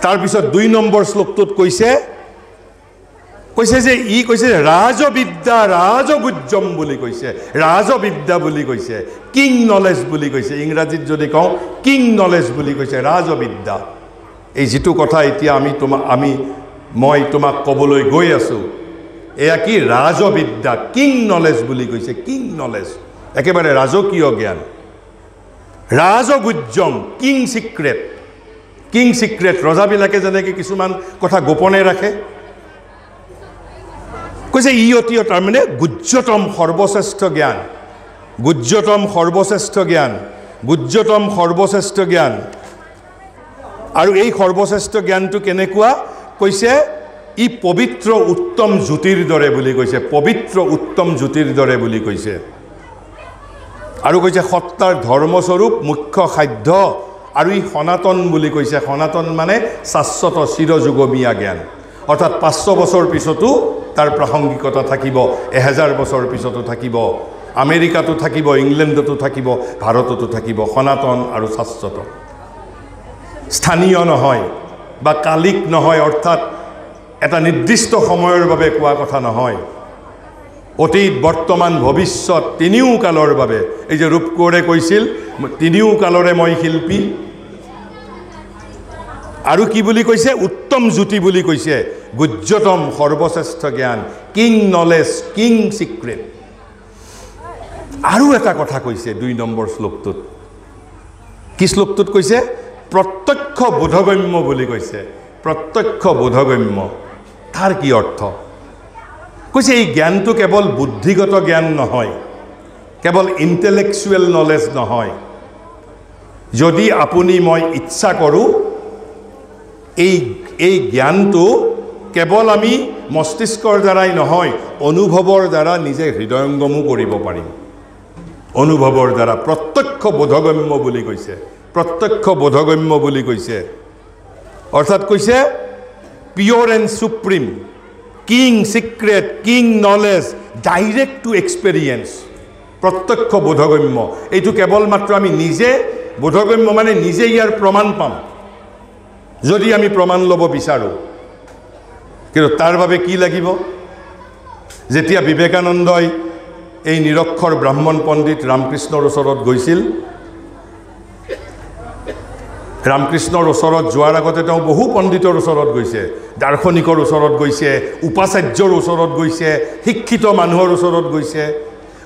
তাৰপিছত 2 নম্বৰ শ্লোকটোত কৈছে যে ই কৈছে ৰাজবিদ্যা ৰাজগুজ্জম বুলি কৈছে ৰাজবিদ্যা বুলি কৈছে কিং নলেজ বুলি কৈছে ইংৰাজীত যদি কওঁ কিং নলেজ বুলি কৈছে ৰাজবিদ্যা এই যিটো কথা এতিয়া মই তোমাক ক'বলৈ গৈ আছোঁ এয়া কি ৰাজবিদ্যা কিং নলেজ বুলি কৈছে কিং নলেজ একেবাৰে ৰাজকীয় জ্ঞান ৰাজগুজ্জম কিং সিক্ৰেট ৰজাবিলাকে যেনেকৈ কিছুমান কথা গোপনে ৰাখে কৈছে ই অতি তাৰমানে গুজ্জতম সৰ্বশ্ৰেষ্ঠ জ্ঞান আৰু এই সৰ্বশ্ৰেষ্ঠ জ্ঞানটো কেনেকুৱা কৈছে ই পবিত্ৰ উত্তম জ্যোতিৰ দৰে বুলি কৈছে আৰু কৈছে সত্তাৰ ধৰ্মস্বৰূপ মুখ্য খাদ্য আৰু ই সনাতন বুলি কৈছে সনাতন মানে শাশ্বত চিৰযুগমীয়া জ্ঞান অৰ্থাৎ 500 বছৰ পিছতো তাৰ প্ৰাসংগিকতা থাকিব 1000 বছৰ পিছতো থাকিব আমেৰিকাতো থাকিব ইংলেণ্ডতো থাকিব ভাৰততো থাকিব সনাতন আৰু শাশ্বত স্থানীয় নহয় বা কালিক নহয়, অৰ্থাৎ এটা নিৰ্দিষ্ট সময়ৰ বাবে কোৱা কথা নহয়। অতীত, বৰ্তমান, ভৱিষ্যত তিনিও কালৰ বাবে। এই যে ৰূপ কোঁৱৰে কৈছিল, তিনিও কালৰে মই শিল্পী। আৰু কি বুলি কৈছে? উত্তম জ্যোতি বুলি কৈছে, গুহ্যতম সৰ্বশ্ৰেষ্ঠ জ্ঞান, কিং নলেজ, কিং চিক্ৰেট। আৰু এটা কথা কৈছে 2 নম্বৰ শ্লোকটোত। কি শ্লোকটোত কৈছে? প্ৰত্যক্ষ বোধগম্য বুলি কৈছে। প্ৰত্যক্ষ বোধগম্য, তাৰ কি অৰ্থ? কৈছে এই জ্ঞানটো কেৱল বুদ্ধিগত জ্ঞান নহয়, কেৱল ইণ্টেলেকচুৱেল নলেজ নহয়। যদি আপুনি মই ইচ্ছা কৰোঁ, এই জ্ঞানটো কেৱল আমি মস্তিষ্কৰ দ্বাৰাই নহয়, অনুভৱৰ দ্বাৰা নিজে হৃদয়ংগমো কৰিব পাৰিম। অনুভৱৰ দ্বাৰা প্ৰত্যক্ষ বোধগম্য বুলি কৈছে। প্ৰত্যক্ষ বোধগম্য বুলি কৈছে, অৰ্থাৎ কৈছে pure and supreme, king secret, king knowledge, direct to experience. প্ৰত্যক্ষ বোধগম্য, এইটো কেৱল মাত্ৰ আমি নিজে বোধগম্য, মানে নিজে ইয়াৰ প্ৰমাণ পাম যদি আমি প্ৰমাণ ল'ব বিচাৰোঁ। কিন্তু তাৰ বাবে কি লাগিব? যেতিয়া বিবেকানন্দই এই নিৰক্ষৰ ব্ৰাহ্মণ পণ্ডিত ৰামকৃষ্ণৰ ওচৰত গৈছিল, ৰামকৃষ্ণৰ ওচৰত যোৱাৰ আগতে তেওঁ বহু পণ্ডিতৰ ওচৰত গৈছে, দাৰ্শনিকৰ ওচৰত গৈছে, উপাচাৰ্যৰ ওচৰত গৈছে, শিক্ষিত মানুহৰ ওচৰত গৈছে।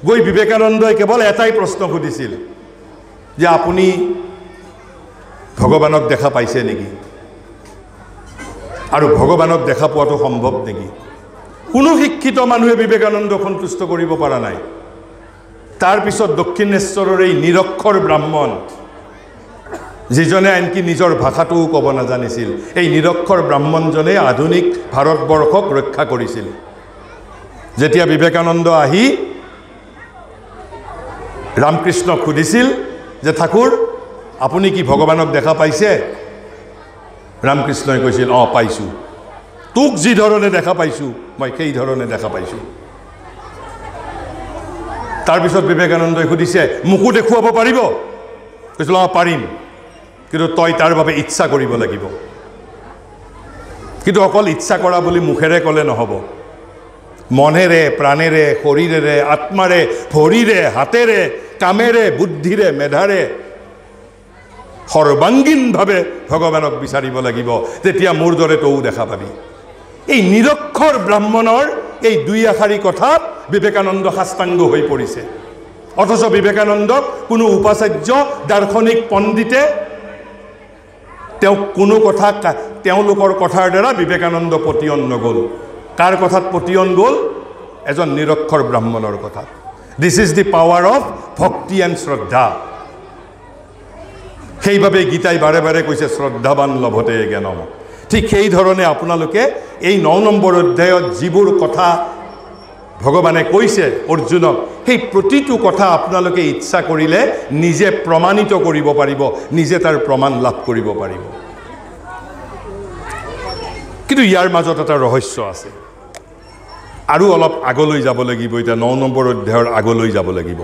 গৈ বিবেকানন্দই কেৱল এটাই প্ৰশ্ন সুধিছিল যে আপুনি ভগৱানক দেখা পাইছে নেকি? আৰু ভগৱানক দেখা পোৱাটো সম্ভৱ নেকি? কোনো শিক্ষিত মানুহে বিবেকানন্দক সন্তুষ্ট কৰিব পৰা নাই। তাৰপিছত দক্ষিণেশ্বৰৰ এই নিৰক্ষৰ ব্ৰাহ্মণ, যিজনে আনকি নিজৰ ভাষাটোও ক'ব নাজানিছিল, এই নিৰক্ষৰ ব্ৰাহ্মণজনে আধুনিক ভাৰতবৰ্ষক ৰক্ষা কৰিছিল। যেতিয়া বিবেকানন্দ আহি ৰামকৃষ্ণক সুধিছিল যে ঠাকুৰ আপুনি কি ভগৱানক দেখা পাইছে? ৰামকৃষ্ণই কৈছিল, অঁ পাইছোঁ, তোক যি ধৰণে দেখা পাইছোঁ মই সেই ধৰণে দেখা পাইছোঁ। তাৰপিছত বিবেকানন্দই সুধিছে, মোকো দেখুৱাব পাৰিব? কৈছিল, অঁ পাৰিম, কিন্তু তই তাৰ বাবে ইচ্ছা কৰিব লাগিব। কিন্তু অকল ইচ্ছা কৰা বুলি মুখেৰে ক'লে নহ'ব, মনেৰে, প্ৰাণেৰে, শৰীৰেৰে, আত্মাৰে, ভৰিৰে, হাতেৰে, কামেৰে, বুদ্ধিৰে, মেধাৰে সৰ্বাংগীনভাৱে ভগৱানক বিচাৰিব লাগিব। তেতিয়া মোৰ দৰে তও দেখা পাবি। এই নিৰক্ষৰ ব্ৰাহ্মণৰ এই 2 এষাৰি কথাত বিবেকানন্দ সাষ্টাংগ হৈ পৰিছে। অথচ বিবেকানন্দক কোনো উপাচাৰ্য, দাৰ্শনিক পণ্ডিতে তেওঁক কোনো কথা, তেওঁলোকৰ কথাৰ দ্বাৰা বিবেকানন্দ পতিয়ন নগ'ল। কাৰ কথাত পতিয়ন গ'ল? এজন নিৰক্ষৰ ব্ৰাহ্মণৰ কথাত। This is the power of ভক্তি এণ্ড শ্ৰদ্ধা। সেইবাবে গীতাই বাৰে বাৰে কৈছে শ্ৰদ্ধাৱান লভতে জ্ঞানম। ঠিক সেই ধৰণে আপোনালোকে এই 9 নম্বৰ অধ্যায়ত যিবোৰ কথা ভগৱানে কৈছে অৰ্জুনক, সেই প্ৰতিটো কথা আপোনালোকে ইচ্ছা কৰিলে নিজে প্ৰমাণিত কৰিব পাৰিব, নিজে তাৰ প্ৰমাণ লাভ কৰিব পাৰিব। কিন্তু ইয়াৰ মাজত এটা ৰহস্য আছে। আৰু অলপ আগলৈ যাব লাগিব। এতিয়া 9 নম্বৰ অধ্যায়ৰ আগলৈ যাব লাগিব।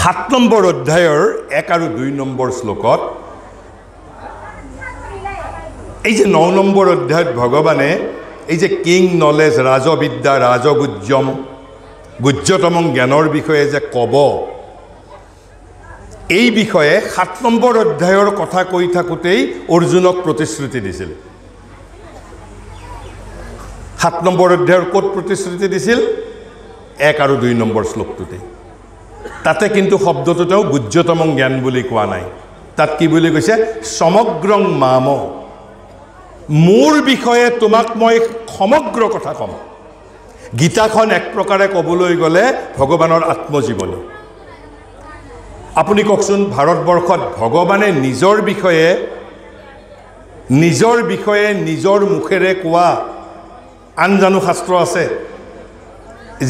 7 নম্বৰ অধ্যায়ৰ 1 আৰু 2 নম্বৰ শ্লোকত এই যে 9 নম্বৰ অধ্যায়ত ভগৱানে এই যে কিং নলেজ, ৰাজবিদ্যা, ৰাজগুজ্যম, গুহ্যতম জ্ঞানৰ বিষয়ে যে ক'ব, এই বিষয়ে 7 নম্বৰ অধ্যায়ৰ কথা কৈ থাকোঁতেই অৰ্জুনক প্ৰতিশ্ৰুতি দিছিল। 7 নম্বৰ অধ্যায়ৰ ক'ত প্ৰতিশ্ৰুতি দিছিল? 1 আৰু 2 নম্বৰ শ্লোকটোতে। তাতে কিন্তু শব্দটো তেওঁ গুহ্যতম জ্ঞান বুলি কোৱা নাই। তাত কি বুলি কৈছে? সমগ্ৰং মাম, মোৰ বিষয়ে তোমাক মই সমগ্ৰ কথা ক'ম। গীতাখন এক প্ৰকাৰে ক'বলৈ গ'লে ভগৱানৰ আত্মজীৱনী। আপুনি কওকচোন, ভাৰতবৰ্ষত ভগৱানে নিজৰ বিষয়ে নিজৰ মুখেৰে কোৱা আন জানো শাস্ত্ৰ আছে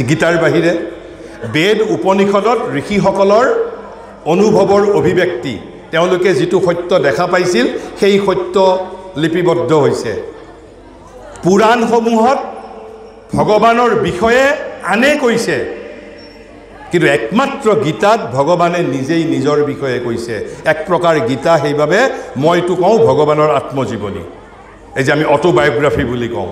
গীতাৰ বাহিৰে? বেদ উপনিষদত ঋষিসকলৰ অনুভৱৰ অভিব্যক্তি, তেওঁলোকে যিটো সত্য দেখা পাইছিল সেই সত্য লিপিবদ্ধ হৈছে। পুৰাণসমূহত ভগৱানৰ বিষয়ে আনে কৈছে, কিন্তু একমাত্ৰ গীতাত ভগৱানে নিজেই নিজৰ বিষয়ে কৈছে এক প্ৰকাৰ গীতা সেইভাবে মইতো কওঁ ভগৱানৰ আত্মজীৱনী এই যে আমি অটোবায়োগ্ৰাফি বুলি কওঁ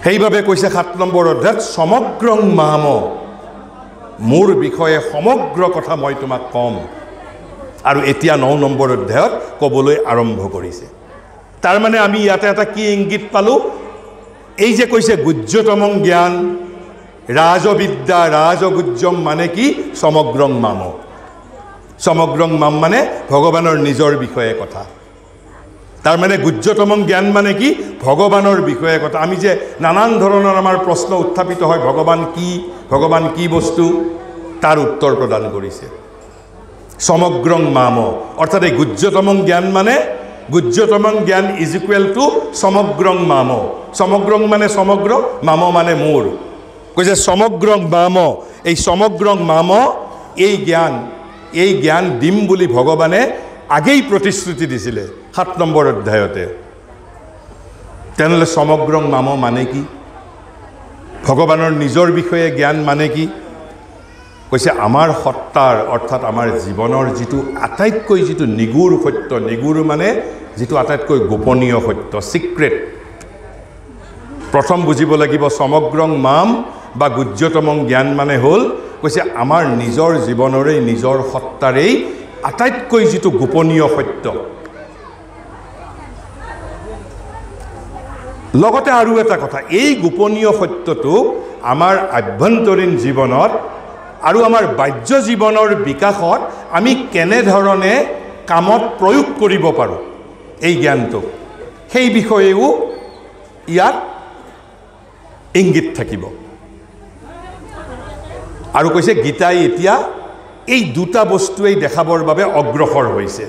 সেইভাবে কৈছে 7 নম্বৰ অধ্যায়ত সমগ্ৰং মাম মোৰ বিষয়ে সমগ্ৰ কথা মই তোমাক কম আৰু এতিয়া 9 নম্বৰ অধ্যায়ত ক'বলৈ আৰম্ভ কৰিছে তাৰ মানে আমি ইয়াতে এটা কি ইংগিত পালো এই যে কৈছে গুজ্জতমং জ্ঞান ৰাজবিদ্যা ৰাজগুজ্জম মানে কি সমগ্ৰং মাম মানে ভগৱানৰ নিজৰ বিষয়ে কথা তাৰ মানে গুজ্জতমং জ্ঞান মানে কি ভগৱানৰ বিষয়ে কথা আমি যে নানান ধৰণৰ আমাৰ প্ৰশ্ন উত্থাপিত হয় ভগৱান কি বস্তু তাৰ উত্তৰ প্ৰদান কৰিছে সমগ্ৰং মাম অৰ্থাৎ এই গুজ্জতমং জ্ঞান মানে গুজ্জতমং জ্ঞান ইজ ইকুৱেল টু সমগ্ৰং মানে সমগ্ৰ মাম মানে মোৰ কৈছে সমগ্ৰং মাম এই সমগ্ৰং মাম এই জ্ঞান দিম বুলি ভগৱানে আগেই প্ৰতিশ্ৰুতি দিছিলে 7 নম্বৰ অধ্যায়তে তেনেহ'লে সমগ্ৰং মাম মানে কি ভগৱানৰ নিজৰ বিষয়ে জ্ঞান মানে কি কৈছে আমাৰ সত্তাৰ অৰ্থাৎ আমাৰ জীৱনৰ যিটো আটাইতকৈ যিটো নিগুৰ সত্য নিগুৰ মানে যিটো আটাইতকৈ গোপনীয় সত্য সিক্ৰেট প্ৰথম বুজিব লাগিব সমগ্ৰং মাম বা গুজ্জতমং জ্ঞান মানে হ'ল কৈছে আমাৰ নিজৰ জীৱনৰে নিজৰ সত্তাৰেই আটাইতকৈ যিটো গোপনীয় সত্য লগতে আৰু এটা কথা এই গোপনীয় সত্যটো আমাৰ আভ্যন্তৰীণ জীৱনত আৰু আমাৰ বাহ্য জীৱনৰ বিকাশত আমি কেনে ধৰণে কামত প্ৰয়োগ কৰিব পাৰোঁ এই জ্ঞানটো সেই বিষয়েও ইয়াত ইংগিত থাকিব আৰু কৈছে গীতাই এতিয়া এই দুটা বস্তুৱেই দেখাবৰ বাবে অগ্ৰসৰ হৈছে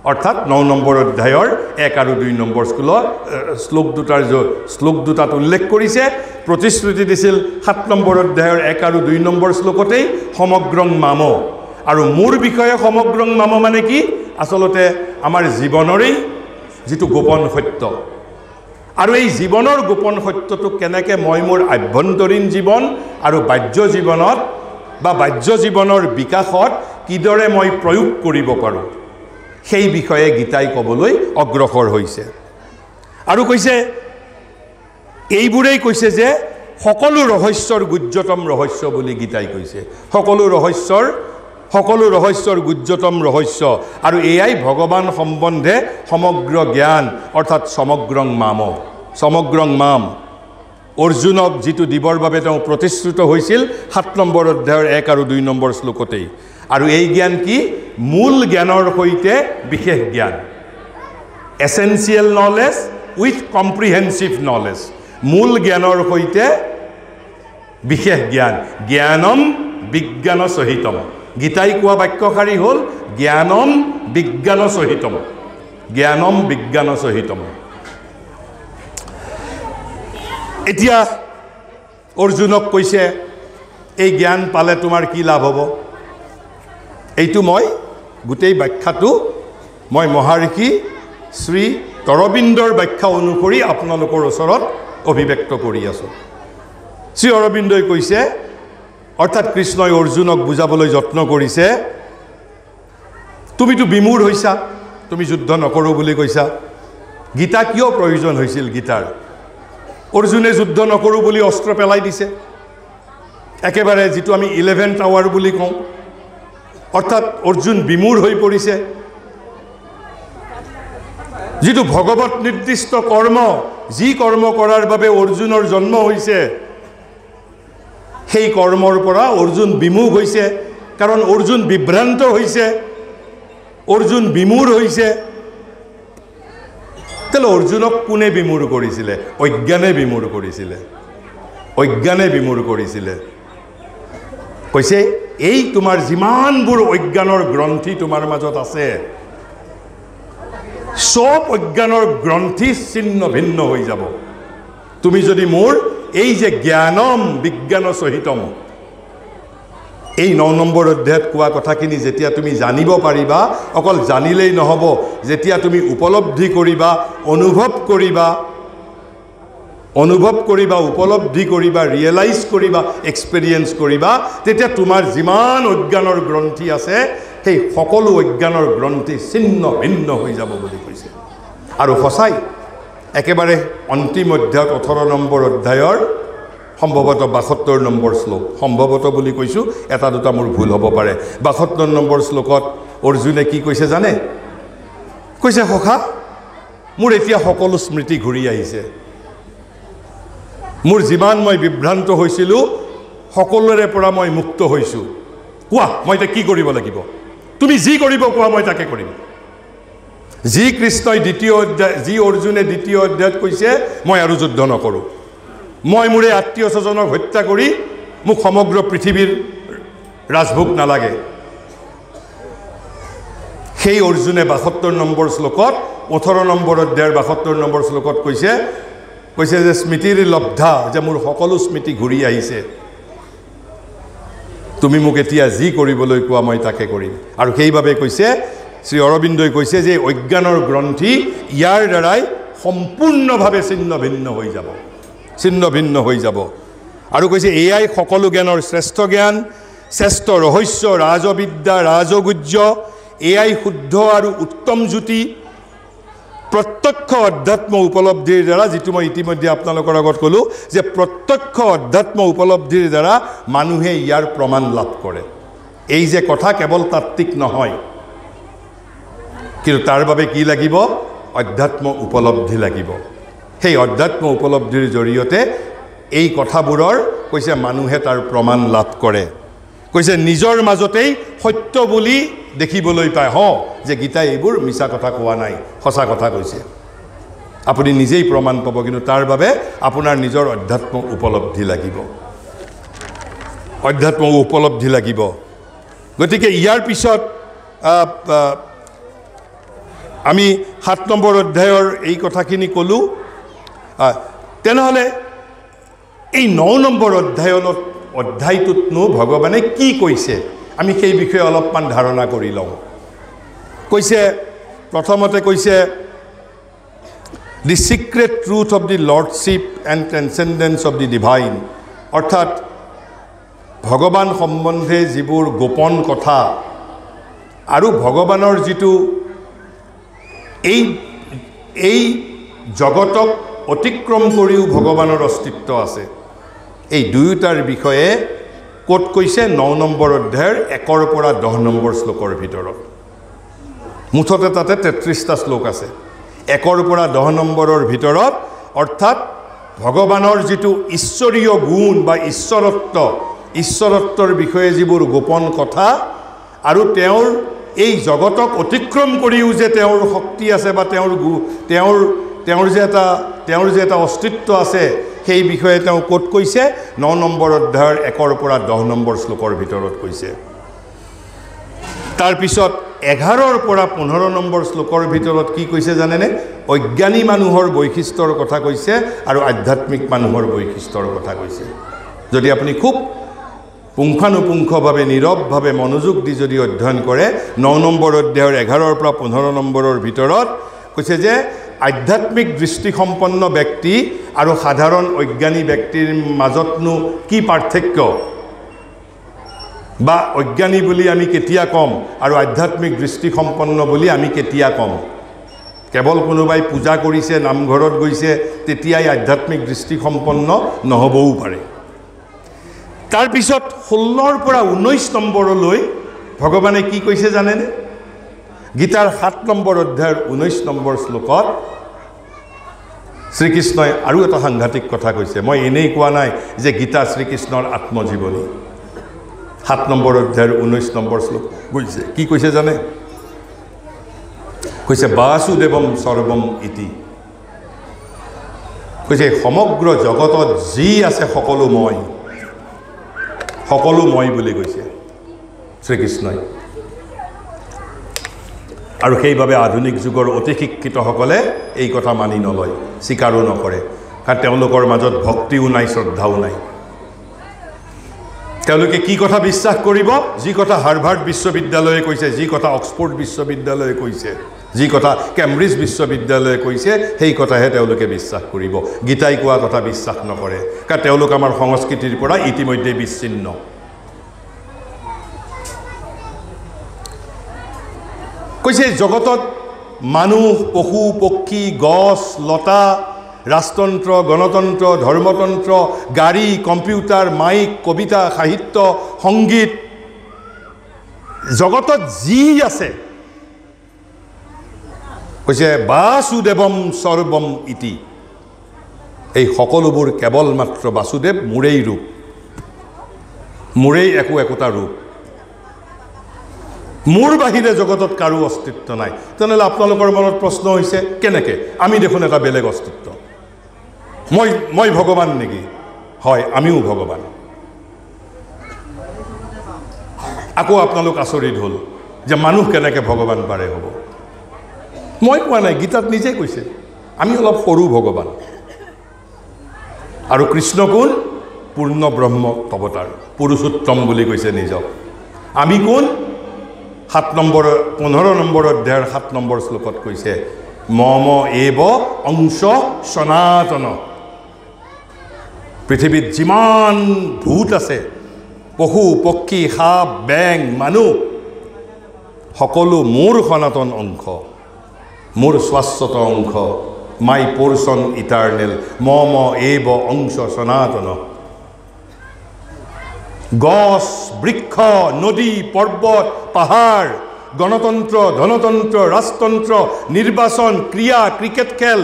অৰ্থাৎ 9 নম্বৰ অধ্যায়ৰ 1 আৰু 2 নম্বৰ শ্লোক দুটাত উল্লেখ কৰিছে প্ৰতিশ্ৰুতি দিছিল 7 নম্বৰ অধ্যায়ৰ 1 আৰু 2 নম্বৰ শ্লোকতেই সমগ্ৰং মাম আৰু মোৰ বিষয়ে সমগ্ৰং মাম মানে কি আচলতে আমাৰ জীৱনৰেই যিটো গোপন সত্য আৰু এই জীৱনৰ গোপন সত্যটো কেনেকে মই মোৰ আভ্যন্তৰীণ জীৱন আৰু বাহ্য জীৱনত বা বাহ্য জীৱনৰ বিকাশত কিদৰে মই প্ৰয়োগ কৰিব পাৰোঁ সেই বিষয়ে গীতাই ক'বলৈ অগ্ৰসৰ হৈছে আৰু কৈছে এইবোৰেই কৈছে যে সকলো ৰহস্যৰ গুজ্জতম ৰহস্য বুলি গীতাই কৈছে সকলো ৰহস্যৰ গুজ্জতম ৰহস্য আৰু এয়াই ভগৱান সম্বন্ধে সমগ্ৰ জ্ঞান অৰ্থাৎ সমগ্ৰং মাম অৰ্জুনক যিটো দিবৰ বাবে তেওঁ প্ৰতিশ্ৰুত হৈছিল 7 নম্বৰ অধ্যায়ৰ 1 আৰু 2 নম্বৰ শ্লোকতেই আৰু এই জ্ঞান কি মূল জ্ঞানৰ সৈতে বিশেষ জ্ঞান এসেনশিয়েল নলেজ উইথ কম্প্ৰিহেনসিভ নলেজ মূল জ্ঞানৰ সৈতে বিশেষ জ্ঞানম বিজ্ঞান সহিতম গীতাই কোৱা বাক্যশাৰী হ'ল জ্ঞানম বিজ্ঞান সহিতম এতিয়া অৰ্জুনক কৈছে এই জ্ঞান পালে তোমাৰ কি লাভ হ'ব এইটো মই গোটেই ব্যাখ্যাটো মই মহাৰিষি শ্ৰী অৰবিন্দৰ ব্যাখ্যা অনুসৰি আপোনালোকৰ ওচৰত অভিব্যক্ত কৰি আছোঁ শ্ৰী অৰবিন্দই কৈছে অৰ্থাৎ কৃষ্ণই অৰ্জুনক বুজাবলৈ যত্ন কৰিছে তুমিতো বিমূঢ় হৈছা তুমি যুদ্ধ নকৰো বুলি কৈছা গীতা কিয় প্ৰয়োজন হৈছিল গীতাৰ অৰ্জুনে যুদ্ধ নকৰো বুলি অস্ত্ৰ পেলাই দিছে একেবাৰে যিটো আমি 11th আৱাৰ বুলি কওঁ অৰ্থাৎ অৰ্জুন বিমূঢ় হৈ পৰিছে যিটো ভগৱত নিৰ্দিষ্ট কৰ্ম যি কৰ্ম কৰাৰ বাবে অৰ্জুনৰ জন্ম হৈছে সেই কৰ্মৰ পৰা অৰ্জুন বিমুখ হৈছে কাৰণ অৰ্জুন বিভ্ৰান্ত হৈছে অৰ্জুন বিমূঢ় হৈছে তেলে অৰ্জুনক কোনে বিমূঢ় কৰিছিলে অজ্ঞানে বিমূঢ় কৰিছিলে কৈছে এই তোমাৰ যিমানবোৰ অজ্ঞানৰ গ্ৰন্থি তোমাৰ মাজত আছে সব অজ্ঞানৰ গ্ৰন্থি ছিন্ন ভিন্ন হৈ যাব তুমি যদি মোৰ এই যে জ্ঞানম বিজ্ঞান সহিতম এই 9 নম্বৰ অধ্যায়ত কোৱা কথাখিনি যেতিয়া তুমি জানিব পাৰিবা অকল জানিলেই নহব যেতিয়া তুমি উপলব্ধি কৰিবা অনুভৱ কৰিবা অনুভৱ কৰিবা, উপলব্ধি কৰিবা, ৰিয়েলাইজ কৰিবা, এক্সপেৰিয়েঞ্চ কৰিবা, তেতিয়া তোমাৰ যিমান অজ্ঞানৰ গ্ৰন্থি আছে সেই সকলো অজ্ঞানৰ গ্ৰন্থি ছিন্ন ভিন্ন হৈ যাব বুলি কৈছে। আৰু সঁচাই একেবাৰে অন্তিম অধ্যায়ত 18 নম্বৰ অধ্যায়ৰ সম্ভৱতঃ 72 নম্বৰ শ্লোক, সম্ভৱতঃ বুলি কৈছোঁ, এটা দুটা মোৰ ভুল হ'ব পাৰে, 72 নম্বৰ শ্লোকত অৰ্জুনে কি কৈছে জানে? কৈছে সখা, মোৰ এতিয়া সকলো স্মৃতি ঘূৰি আহিছে, মোৰ যিমান মই বিভ্ৰান্ত হৈছিলোঁ সকলোৰে পৰা মই মুক্ত হৈছোঁ, কোৱা মই এতিয়া কি কৰিব লাগিব? তুমি যি কৰিব কোৱা মই তাকে কৰিম। যি কৃষ্ণই দ্বিতীয় অধ্যায়, যি অৰ্জুনে দ্বিতীয় অধ্যায়ত কৈছে মই আৰু যুদ্ধ নকৰোঁ, মই মোৰ আত্মীয় স্বজনক হত্যা কৰি মোক সমগ্ৰ পৃথিৱীৰ ৰাজভোগ নালাগে, সেই অৰ্জুনে 72 নম্বৰ শ্লোকত 18 নম্বৰ অধ্যায়ৰ 72 নম্বৰ শ্লোকত কৈছে যে স্মৃতিৰ লব্ধা, যে মোৰ সকলো স্মৃতি ঘূৰি আহিছে, তুমি মোক এতিয়া যি কৰিবলৈ কোৱা মই তাকে কৰিম। আৰু সেইবাবে কৈছে, শ্ৰী অৰবিন্দই কৈছে যে অজ্ঞানৰ গ্ৰন্থি ইয়াৰ দ্বাৰাই সম্পূৰ্ণভাৱে ছিন্ন ভিন্ন হৈ যাব, ছিন্ন ভিন্ন হৈ যাব। আৰু কৈছে এয়াই সকলো জ্ঞানৰ শ্ৰেষ্ঠ জ্ঞান, শ্ৰেষ্ঠ ৰহস্য, ৰাজবিদ্যা, ৰাজগুজ্য, এয়াই শুদ্ধ আৰু উত্তম জ্যোতি। প্ৰত্যক্ষ অধ্যাত্ম উপলব্ধিৰ দ্বাৰা, যিটো মই ইতিমধ্যে আপোনালোকৰ আগত ক'লোঁ যে প্ৰত্যক্ষ অধ্যাত্ম উপলব্ধিৰ দ্বাৰা মানুহে ইয়াৰ প্ৰমাণ লাভ কৰে। এই যে কথা কেৱল তাত্ত্বিক নহয়, কিন্তু তাৰ বাবে কি লাগিব? অধ্যাত্ম উপলব্ধি লাগিব। সেই অধ্যাত্ম উপলব্ধিৰ জৰিয়তে এই কথাবোৰৰ কৈছে মানুহে তাৰ প্ৰমাণ লাভ কৰে। কৈছে নিজৰ মাজতেই সত্য বুলি দেখিবলৈ পায়, যে গীতাই এইবোৰ মিছা কথা কোৱা নাই, সঁচা কথা কৈছে, আপুনি নিজেই প্ৰমাণ পাব। কিন্তু তাৰ বাবে আপোনাৰ নিজৰ অধ্যাত্ম উপলব্ধি লাগিব, অধ্যাত্ম উপলব্ধি লাগিব। গতিকে ইয়াৰ পিছত আমি 7 নম্বৰ অধ্যায়ৰ এই কথাখিনি ক'লোঁ। তেনেহ'লে এই 9 নম্বৰ অধ্যায়টোতনো ভগৱানে কি কৈছে, আমি সেই বিষয়ে অলপমান ধাৰণা কৰি লওঁ। কৈছে, প্ৰথমতে কৈছে the secret truth of the lordship and transcendence of the divine, অৰ্থাৎ ভগৱান সম্বন্ধে যিবোৰ গোপন কথা আৰু ভগৱানৰ যিটো এই জগতক অতিক্ৰম কৰিও ভগৱানৰ অস্তিত্ব আছে, এই দুয়োটাৰ বিষয়ে ক'ত কৈছে? 9 নম্বৰ অধ্যায়ৰ 1 পৰা 10 নম্বৰ শ্লোকৰ ভিতৰত। মুঠতে তাতে 33টা শ্লোক আছে। 1 পৰা 10 নম্বৰৰ ভিতৰত, অৰ্থাৎ ভগৱানৰ যিটো ঈশ্বৰীয় গুণ বা ঈশ্বৰত্বৰ বিষয়ে যিবোৰ গোপন কথা আৰু তেওঁৰ এই জগতক অতিক্ৰম কৰিও যে তেওঁৰ শক্তি আছে বা তেওঁৰ যে এটা অস্তিত্ব আছে, সেই বিষয়ে তেওঁ ক'ত কৈছে? 9 নম্বৰ অধ্যায়ৰ 1 পৰা 10 নম্বৰ শ্লোকৰ ভিতৰত কৈছে। তাৰপিছত 11 পৰা 15 নম্বৰ শ্লোকৰ ভিতৰত কি কৈছে জানেনে? অজ্ঞানী মানুহৰ বৈশিষ্ট্যৰ কথা কৈছে আৰু আধ্যাত্মিক মানুহৰ বৈশিষ্ট্যৰ কথা কৈছে। যদি আপুনি খুব পুংখানুপুংখভাৱে নীৰৱভাৱে মনোযোগ দি যদি অধ্যয়ন কৰে, 9 নম্বৰ অধ্যায়ৰ 11 পৰা 15 নম্বৰৰ ভিতৰত কৈছে যে আধ্যাত্মিক দৃষ্টিসম্পন্ন ব্যক্তি আৰু সাধাৰণ অজ্ঞানী ব্যক্তিৰ মাজতনো কি পাৰ্থক্য, বা অজ্ঞানী বুলি আমি কেতিয়া ক'ম আৰু আধ্যাত্মিক দৃষ্টিসম্পন্ন বুলি আমি কেতিয়া ক'ম? কেৱল কোনোবাই পূজা কৰিছে, নামঘৰত গৈছে, তেতিয়াই আধ্যাত্মিক দৃষ্টিসম্পন্ন নহ'বও পাৰে। তাৰপিছত 16 পৰা 19 নম্বৰলৈ ভগৱানে কি কৈছে জানেনে? গীতাৰ 7 নম্বৰ অধ্যায়ৰ 19 নম্বৰ শ্লোকত শ্ৰীকৃষ্ণই আৰু এটা সাংঘাতিক কথা কৈছে। মই এনেই কোৱা নাই যে গীতা শ্ৰীকৃষ্ণৰ আত্মজীৱনী। 7 নম্বৰ অধ্যায়ৰ 19 নম্বৰ শ্লোক কৈছে, কি কৈছে জানে? কৈছে বাসুদেৱম সৰ্বম ইতি। কৈছে সমগ্ৰ জগতত যি আছে সকলো মই বুলি কৈছে শ্ৰীকৃষ্ণই। আৰু সেইবাবে আধুনিক যুগৰ অতি শিক্ষিতসকলে এই কথা মানি নলয়, স্বীকাৰো নকৰে, কাৰণ তেওঁলোকৰ মাজত ভক্তিও নাই, শ্ৰদ্ধাও নাই। তেওঁলোকে কি কথা বিশ্বাস কৰিব? যি কথা হাৰ্ভাৰ্ড বিশ্ববিদ্যালয়ে কৈছে, যি কথা অক্সফৰ্ড বিশ্ববিদ্যালয়ে কৈছে, যি কথা কেম্ব্ৰিজ বিশ্ববিদ্যালয়ে কৈছে, সেই কথাহে তেওঁলোকে বিশ্বাস কৰিব। গীতাই কোৱা কথা বিশ্বাস নকৰে, কাৰণ তেওঁলোক আমাৰ সংস্কৃতিৰ পৰা ইতিমধ্যে বিচ্ছিন্ন। কৈছে জগতত মানুহ, পশু, পক্ষী, গছ, লতা, ৰাজতন্ত্ৰ, গণতন্ত্ৰ, ধৰ্মতন্ত্ৰ, গাড়ী, কম্পিউটাৰ, মাইক, কবিতা, সাহিত্য, সংগীত, জগতত যি আছে, কৈছে বাসুদেৱম সৰ্বম ইতি, এই সকলোবোৰ কেৱল মাত্ৰ বাসুদেৱ, মোৰেই ৰূপ, মোৰেই একোটা ৰূপ, মোৰ বাহিৰে জগতত কাৰো অস্তিত্ব নাই। তেনেহ'লে আপোনালোকৰ মনত প্ৰশ্ন হৈছে, কেনেকৈ? আমি দেখোন এটা বেলেগ অস্তিত্ব, মই ভগৱান নেকি? হয়, আমিও ভগৱান। আকৌ আপোনালোক আচৰিত হ'ল যে মানুহ কেনেকৈ ভগৱান পাৰে হ'ব? মই কোৱা নাই, গীতাত নিজে কৈছে আমি অলপ সৰু ভগৱান। আৰু কৃষ্ণ কোন? পূৰ্ণ ব্ৰহ্ম অৱতাৰ, পুৰুষোত্তম বুলি কৈছে নিজক। আমি কোন? 15 নম্বৰ অধ্যায়ৰ 7 নম্বৰ শ্লোকত কৈছে মম এব অংশ সনাতন। পৃথিৱীত যিমান ভূত আছে, পশু, পক্ষী, সাপ, বেং, মানুহ, সকলো মোৰ সনাতন অংশ, মোৰ শাশ্বত অংশ, মাই পোৰ্চন ইটাৰ্নেল, মম এব অংশ সনাতন। গছ, বৃক্ষ, নদী, পৰ্বত, পাহাৰ, গণতন্ত্ৰ, ধনতন্ত্ৰ, ৰাজতন্ত্ৰ, নিৰ্বাচন, ক্ৰীড়া, ক্ৰিকেট খেল,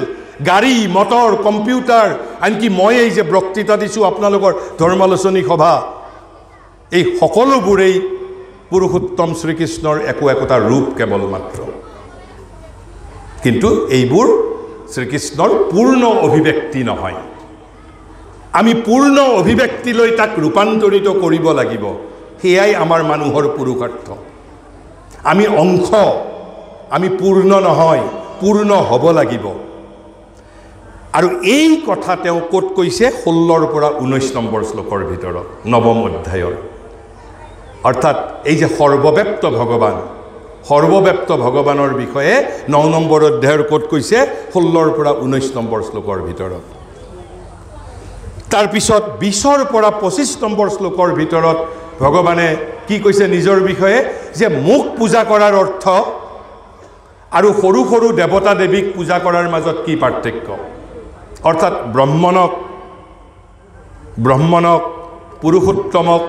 গাড়ী, মটৰ, কম্পিউটাৰ, আনকি মই এই যে বক্তৃতা দিছোঁ আপোনালোকৰ ধৰ্মালোচনী সভা, এই সকলোবোৰেই পুৰুষোত্তম শ্ৰীকৃষ্ণৰ একোটা ৰূপ কেৱল মাত্ৰ। কিন্তু এইবোৰ শ্ৰীকৃষ্ণৰ পূৰ্ণ অভিব্যক্তি নহয়। আমি পূৰ্ণ অভিব্যক্তিলৈ তাক ৰূপান্তৰিত কৰিব লাগিব, সেয়াই আমাৰ মানুহৰ পুৰুষাৰ্থ। আমি অংশ, আমি পূৰ্ণ নহয়, পূৰ্ণ হ'ব লাগিব। আৰু এই কথা তেওঁ ক'ত কৈছে? 16ৰ পৰা 19 নম্বৰ শ্লোকৰ ভিতৰত, 9ম অধ্যায়ৰ। অৰ্থাৎ এই যে সৰ্বব্যাপ্ত ভগৱান, সৰ্বব্যাপ্ত ভগৱানৰ বিষয়ে 9 নম্বৰ অধ্যায়ৰ ক'ত কৈছে? 16ৰ পৰা 19 নম্বৰ শ্লোকৰ ভিতৰত। তাৰপিছত 20ৰ পৰা 25 নম্বৰ শ্লোকৰ ভিতৰত ভগৱানে কি কৈছে নিজৰ বিষয়ে? যে মোক পূজা কৰাৰ অৰ্থ আৰু সৰু সৰু দেৱতা দেৱীক পূজা কৰাৰ মাজত কি পাৰ্থক্য? অৰ্থাৎ ব্ৰহ্মণক পুৰুষোত্তমক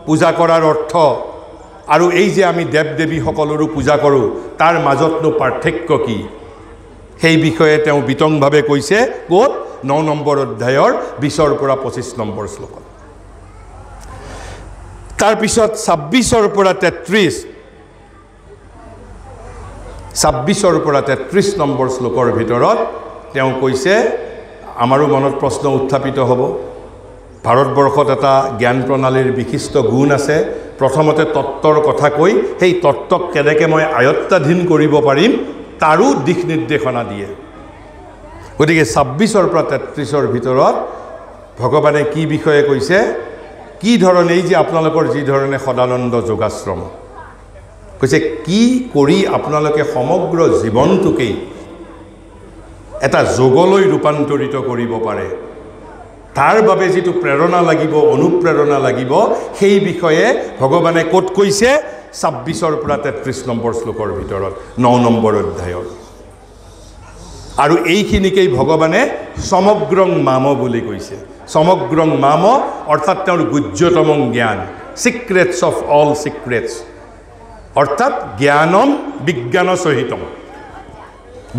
পূজা কৰাৰ অৰ্থ আৰু এই যে আমি দেৱ দেৱীসকলৰো পূজা কৰোঁ, তাৰ মাজতনো পাৰ্থক্য কি? সেই বিষয়ে তেওঁ বিতংভাৱে কৈছে। ক'ত? 9 নম্বৰ অধ্যায়ৰ 20ৰ পৰা 25 নম্বৰ শ্লোকত। তাৰপিছত 26ৰ পৰা 33 নম্বৰ শ্লোকৰ ভিতৰত তেওঁ কৈছে, আমাৰো মনত প্ৰশ্ন উত্থাপিত হ'ব, ভাৰতবৰ্ষত এটা জ্ঞান প্ৰণালীৰ বিশিষ্ট গুণ আছে। প্ৰথমতে তত্ত্বৰ কথা কৈ সেই তত্ত্বক কেনেকৈ মই আয়ত্তাধীন কৰিব পাৰিম তাৰো দিশ নিৰ্দেশনা দিয়ে। গতিকে 26ৰ পৰা 33ৰ ভিতৰত ভগৱানে কি বিষয়ে কৈছে? কি ধৰণে, এই যে আপোনালোকৰ যি ধৰণে সদানন্দ যোগাশ্ৰম কৈছে, কি কৰি আপোনালোকে সমগ্ৰ জীৱনটোকেই এটা যোগলৈ ৰূপান্তৰিত কৰিব পাৰে, তাৰ বাবে যিটো প্ৰেৰণা লাগিব, অনুপ্ৰেৰণা লাগিব, সেই বিষয়ে ভগৱানে ক'ত কৈছে? 26ৰ পৰা 33 নম্বৰ শ্লোকৰ ভিতৰত, 9 নম্বৰ অধ্যায়ৰ। আৰু এইখিনিকেই ভগৱানে সমগ্ৰং মাম বুলি কৈছে। সমগ্ৰং মাম অৰ্থাৎ তেওঁৰ গুহ্যতম জ্ঞান, চিক্ৰেটছ অফ অল চিক্ৰেটছ, অৰ্থাৎ জ্ঞানম বিজ্ঞান সহিতম।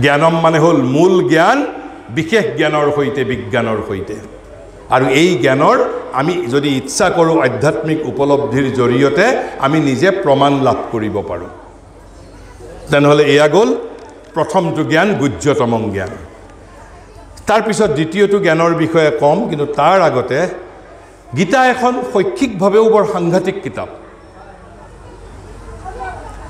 জ্ঞানম মানে হ'ল মূল জ্ঞান, বিশেষ জ্ঞানৰ সৈতে, বিজ্ঞানৰ সৈতে। আৰু এই জ্ঞানৰ আমি যদি ইচ্ছা কৰোঁ আধ্যাত্মিক উপলব্ধিৰ জৰিয়তে আমি নিজে প্ৰমাণ লাভ কৰিব পাৰোঁ। তেনেহ'লে এয়া গ'ল প্ৰথমটো জ্ঞান, গুহ্যতম জ্ঞান। তাৰপিছত দ্বিতীয়টো জ্ঞানৰ বিষয়ে কম, কিন্তু তাৰ আগতে গীতা এখন শৈক্ষিকভাৱেও বৰ সাংঘাতিক কিতাপ।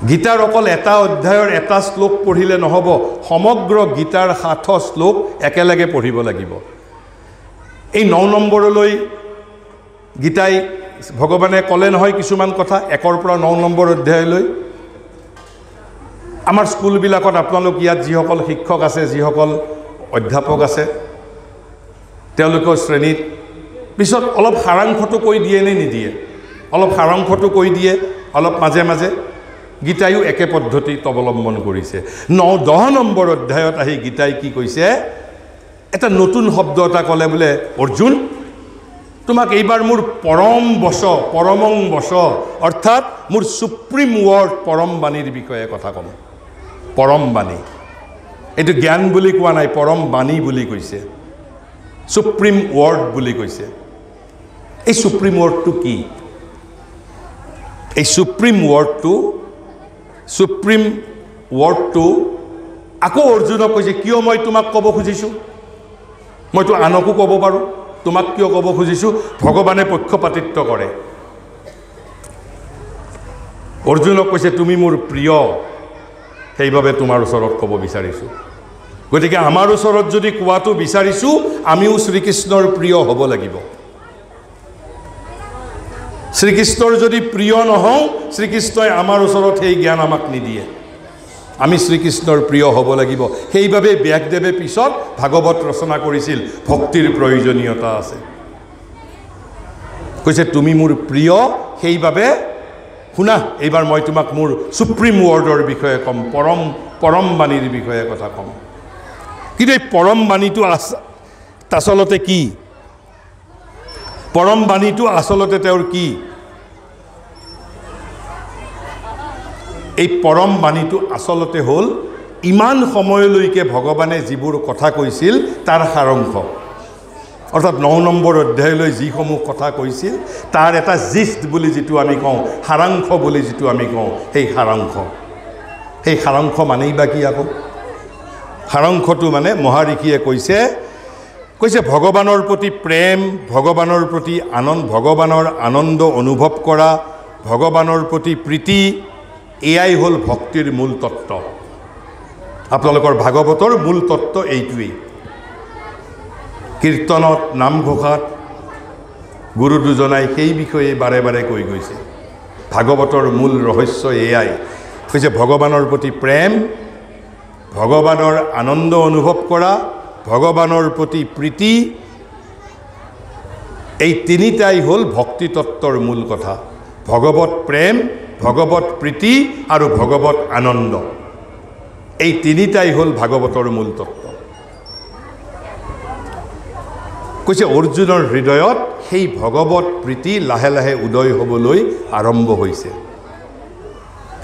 গীতাৰ অকল এটা অধ্যায়ৰ এটা শ্লোক পঢ়িলে নহ'ব, সমগ্ৰ গীতাৰ 60 শ্লোক একেলগে পঢ়িব লাগিব। এই 9 নম্বৰলৈ গীতাই ভগৱানে ক'লে নহয় কিছুমান কথা 1 পৰা 9 নম্বৰ অধ্যায়লৈ আমাৰ স্কুলবিলাকত আপোনালোক ইয়াত যিসকল শিক্ষক আছে যিসকল অধ্যাপক আছে তেওঁলোকৰ শ্ৰেণীত পিছত অলপ সাৰাংশটো কৈ দিয়ে নে নিদিয়ে অলপ সাৰাংশটো কৈ দিয়ে অলপ মাজে মাজে গীতায়ো একে পদ্ধতিত অৱলম্বন কৰিছে 10 নম্বৰ অধ্যায়ত আহি গীতাই কি কৈছে এটা নতুন শব্দ এটা ক'লে বোলে অৰ্জুন তোমাক এইবাৰ মোৰ পৰমং বচ অৰ্থাৎ মোৰ সুপ্ৰিম ৱৰ্ড পৰম বাণীৰ বিষয়ে কথা ক'ম পৰম বাণী এইটো জ্ঞান বুলি কোৱা নাই পৰম বাণী বুলি কৈছে সুপ্ৰিম ৱৰ্ড বুলি কৈছে এই সুপ্ৰিম ৱৰ্ডটো কি এই সুপ্ৰিম ৱৰ্ডটো আকৌ অৰ্জুনক কৈছে কিয় মই তোমাক ক'ব খুজিছোঁ মইতো আনকো ক'ব পাৰোঁ তোমাক কিয় ক'ব খুজিছোঁ ভগৱানে পক্ষপাতিত্ব কৰে অৰ্জুনক কৈছে তুমি মোৰ প্ৰিয় সেইভাবে তোমাৰ ওচৰত ক'ব বিচাৰিছোঁ গতিকে আমাৰ ওচৰত যদি কোৱাটো বিচাৰিছোঁ আমিও শ্ৰীকৃষ্ণৰ প্ৰিয় হ'ব লাগিব শ্ৰীকৃষ্ণৰ যদি প্ৰিয় নহওঁ শ্ৰীকৃষ্ণই আমাৰ ওচৰত সেই জ্ঞান আমাক নিদিয়ে আমি শ্ৰীকৃষ্ণৰ প্ৰিয় হ'ব লাগিব সেইভাবে ব্যাসদেৱে পিছত ভাগৱত ৰচনা কৰিছিল ভক্তিৰ প্ৰয়োজনীয়তা আছে কৈছে তুমি মোৰ প্ৰিয় সেইভাবে শুনা এইবাৰ মই তোমাক মোৰ সুপ্ৰিম ৱৰ্ডৰ বিষয়ে ক'ম পৰম বাণীৰ বিষয়ে কথা ক'ম কিন্তু এই পৰম বাণীটো আচলতে কি পৰম বাণীটো আচলতে তেওঁৰ কি এই পৰম বাণীটো আচলতে হ'ল ইমান সময়লৈকে ভগৱানে যিবোৰ কথা কৈছিল তাৰ সাৰাংশ অৰ্থাৎ 9 নম্বৰ অধ্যায়লৈ যিসমূহ কথা কৈছিল তাৰ এটা জিষ্ট বুলি যিটো আমি কওঁ সাৰাংশ বুলি যিটো আমি কওঁ সেই সাৰাংশ মানেই বা কি আকৌ সাৰাংশটো মানে মহাৰিষিয়ে কৈছে ভগৱানৰ প্ৰতি প্ৰেম ভগৱানৰ প্ৰতি ভগৱানৰ আনন্দ অনুভৱ কৰা ভগৱানৰ প্ৰতি প্ৰীতি এয়াই হ'ল ভক্তিৰ মূল তত্ত্ব আপোনালোকৰ ভাগৱতৰ মূল তত্ত্ব এইটোৱেই কীৰ্তনত নামঘোষাত গুৰু দুজনাই সেই বিষয়ে বাৰে বাৰে কৈ গৈছে ভাগৱতৰ মূল ৰহস্য এয়াই কৈছে ভগৱানৰ প্ৰতি প্ৰেম ভগৱানৰ আনন্দ অনুভৱ কৰা ভগৱানৰ প্ৰতি প্ৰীতি এই তিনিটাই হ'ল ভক্তি তত্ত্বৰ মূল কথা ভগৱত প্ৰেম ভগৱত প্ৰীতি আৰু ভগৱত আনন্দ এই তিনিটাই হ'ল ভাগৱতৰ মূল তত্ত্ব কৈছে অৰ্জুনৰ হৃদয়ত সেই ভগৱত প্ৰীতি লাহে লাহে উদয় হ'বলৈ আৰম্ভ হৈছে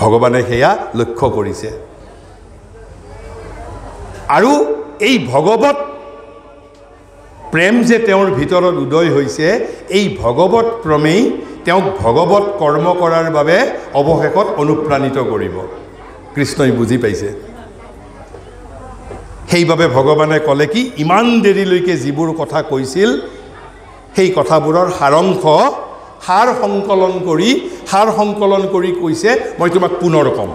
ভগৱানে সেয়া লক্ষ্য কৰিছে আৰু এই ভগৱত প্ৰেম যে তেওঁৰ ভিতৰত উদয় হৈছে এই ভগৱত প্ৰেমেই তেওঁক ভগৱত কৰ্ম কৰাৰ বাবে অৱশেষত অনুপ্ৰাণিত কৰিব কৃষ্ণই বুজি পাইছে সেইভাবে ভগৱানে ক'লে কি ইমান দেৰিলৈকে যিবোৰ কথা কৈছিল সেই কথাবোৰৰ সাৰ সংকলন কৰি কৈছে মই তোমাক পুনৰ ক'ম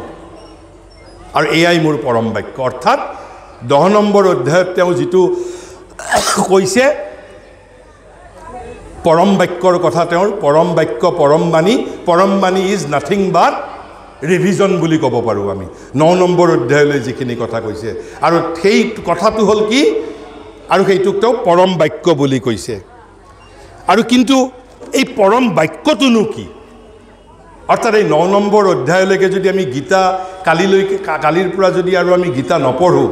আৰু এয়াই মোৰ পৰম বাক্য অৰ্থাৎ 10 নম্বৰ অধ্যায়ত তেওঁ যিটো কৈছে পৰম বাক্যৰ কথা তেওঁৰ পৰম বাক্য পৰম বাণী ইজ নাথিং বাট ৰিভিজন বুলি ক'ব পাৰোঁ আমি 9 নম্বৰ অধ্যায়লৈ যিখিনি কথা কৈছে আৰু সেই কথাটো হ'ল কি আৰু সেইটোক তেওঁ পৰম বাক্য বুলি কৈছে আৰু কিন্তু এই পৰম বাক্যটোনো কি অৰ্থাৎ এই 9 নম্বৰ অধ্যায়লৈকে যদি আমি গীতা কালিৰ পৰা যদি আৰু আমি গীতা নপঢ়োঁ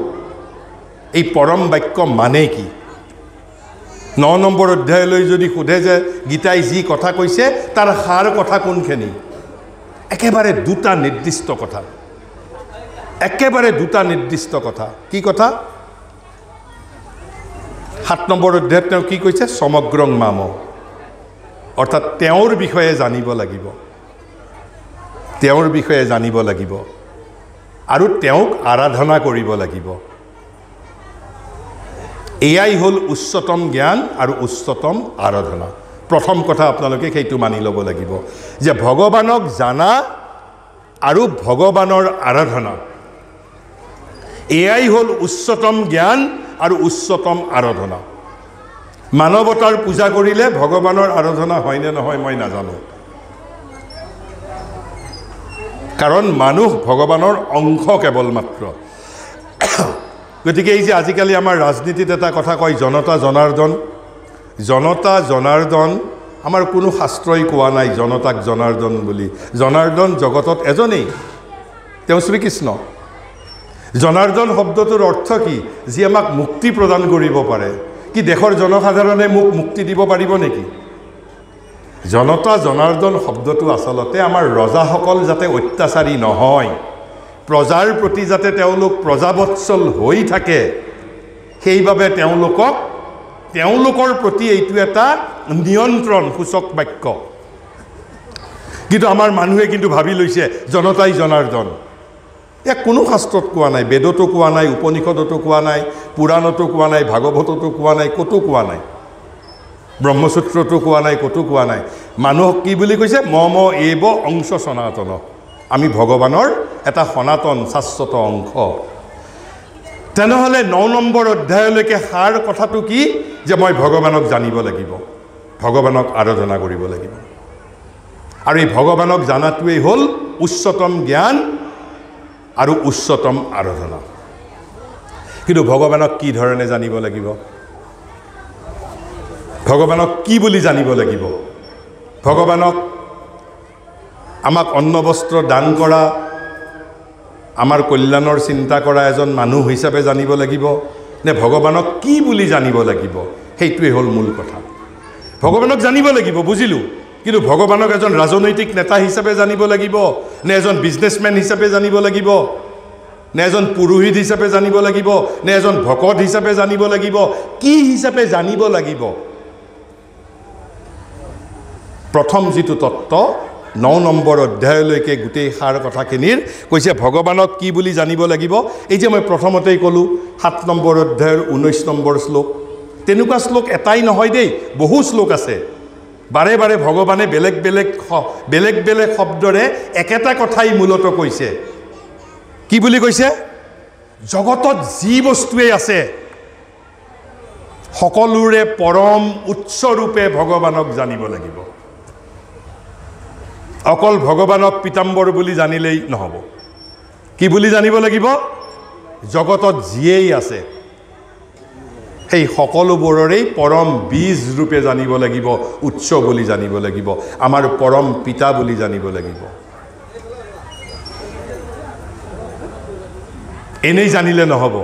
এই পৰম বাক্য মানে কি 9 নম্বৰ অধ্যায়লৈ যদি সোধে যে গীতাই যি কথা কৈছে তাৰ সাৰ কথা কোনখিনি একেবাৰে দুটা নিৰ্দিষ্ট কথা কি কথা 7 নম্বৰ অধ্যায়ত তেওঁ কি কৈছে সমগ্ৰং মাম অৰ্থাৎ তেওঁৰ বিষয়ে জানিব লাগিব আৰু তেওঁক আৰাধনা কৰিব লাগিব এয়াই হ'ল উচ্চতম জ্ঞান আৰু উচ্চতম আৰাধনা প্ৰথম কথা আপোনালোকে সেইটো মানি ল'ব লাগিব যে ভগৱানক জানা আৰু ভগৱানৰ আৰাধনা এয়াই হ'ল উচ্চতম জ্ঞান আৰু উচ্চতম আৰাধনা মানৱতাৰ পূজা কৰিলে ভগৱানৰ আৰাধনা হয় নে নহয় মই নাজানো, কাৰণ মানুহ ভগৱানৰ অংশ কেৱল মাত্ৰ। গতিকে এই যে আজিকালি আমাৰ ৰাজনীতিত এটা কথা কয় জনতা জনাৰ্দন, জনতা জনাৰ্দন আমাৰ কোনো শাস্ত্ৰই কোৱা নাই জনতাক জনাৰ্দন বুলি। জনাৰ্দন জগতত এজনেই, তেওঁ শ্ৰীকৃষ্ণ। জনাৰ্দন শব্দটোৰ অৰ্থ কি? যি আমাক মুক্তি প্ৰদান কৰিব পাৰে। কি দেশৰ জনসাধাৰণে মোক মুক্তি দিব পাৰিব নেকি? জনতা জনাৰ্দন শব্দটো আচলতে আমাৰ ৰজাসকল যাতে অত্যাচাৰী নহয়, প্ৰজাৰ প্ৰতি যাতে তেওঁলোক প্ৰজাবৎসল হৈ থাকে, সেইবাবে তেওঁলোকৰ প্ৰতি এইটো এটা নিয়ন্ত্ৰণ সূচক বাক্য। কিন্তু আমাৰ মানুহে কিন্তু ভাবি লৈছে জনতাই জনাৰ্দন। ইয়াক কোনো শাস্ত্ৰত কোৱা নাই, বেদতো কোৱা নাই, উপনিষদতো কোৱা নাই, পুৰাণতো কোৱা নাই, ভাগৱততো কোৱা নাই, ক'তো কোৱা নাই, ব্ৰহ্মসূত্ৰতো কোৱা নাই, ক'তো কোৱা নাই। মানুহক কি বুলি কৈছে? মম এব অংশ সনাতন, আমি ভগৱানৰ এটা সনাতন শাশ্বত অংশ। তেনেহ'লে 9 নম্বৰ অধ্যায়লৈকে সাৰ কথাটো কি? যে মই ভগৱানক জানিব লাগিব, ভগৱানক আৰাধনা কৰিব লাগিব। আৰু এই ভগৱানক জানাটোৱেই হ'ল উচ্চতম জ্ঞান আৰু উচ্চতম আৰাধনা। কিন্তু ভগৱানক কি ধৰণে জানিব লাগিব? ভগৱানক কি বুলি জানিব লাগিব? ভগৱানক আমাক অন্ন বস্ত্ৰ দান কৰা, আমাৰ কল্যাণৰ চিন্তা কৰা এজন মানুহ হিচাপে জানিব লাগিব, নে ভগৱানক কি বুলি জানিব লাগিব? সেইটোৱে হ'ল মূল কথা। ভগৱানক জানিব লাগিব বুজিলোঁ, কিন্তু ভগৱানক এজন ৰাজনৈতিক নেতা হিচাপে জানিব লাগিব, নে এজন বিজনেছমেন হিচাপে জানিব লাগিব, নে এজন পুৰোহিত হিচাপে জানিব লাগিব, নে এজন ভকত হিচাপে জানিব লাগিব? কি হিচাপে জানিব লাগিব? প্ৰথম যিটো তত্ত্ব 9 নম্বৰ অধ্যায়লৈকে গোটেই সাৰ কথাখিনিৰ কৈছে ভগৱানক কি বুলি জানিব লাগিব। এই যে মই প্ৰথমতেই ক'লোঁ 7 নম্বৰ অধ্যায়ৰ 19 নম্বৰ শ্লোক, তেনেকুৱা শ্লোক এটাই নহয় দেই, বহু শ্লোক আছে। বাৰে বাৰে ভগৱানে বেলেগ বেলেগ শব্দৰে একেটা কথাই মূলত কৈছে। কি বুলি কৈছে? জগতত যি বস্তুৱেই আছে সকলোৰে পৰম উৎসৰূপে ভগৱানক জানিব লাগিব। অকল ভগৱানক পীতাম্বৰ বুলি জানিলেই নহ'ব। কি বুলি জানিব লাগিব? জগতত যিয়েই আছে সেই সকলোবোৰৰেই পৰম বীজ ৰূপে জানিব লাগিব, উৎস বুলি জানিব লাগিব, আমাৰ পৰম পিতা বুলি জানিব লাগিব। এনেই জানিলে নহ'ব।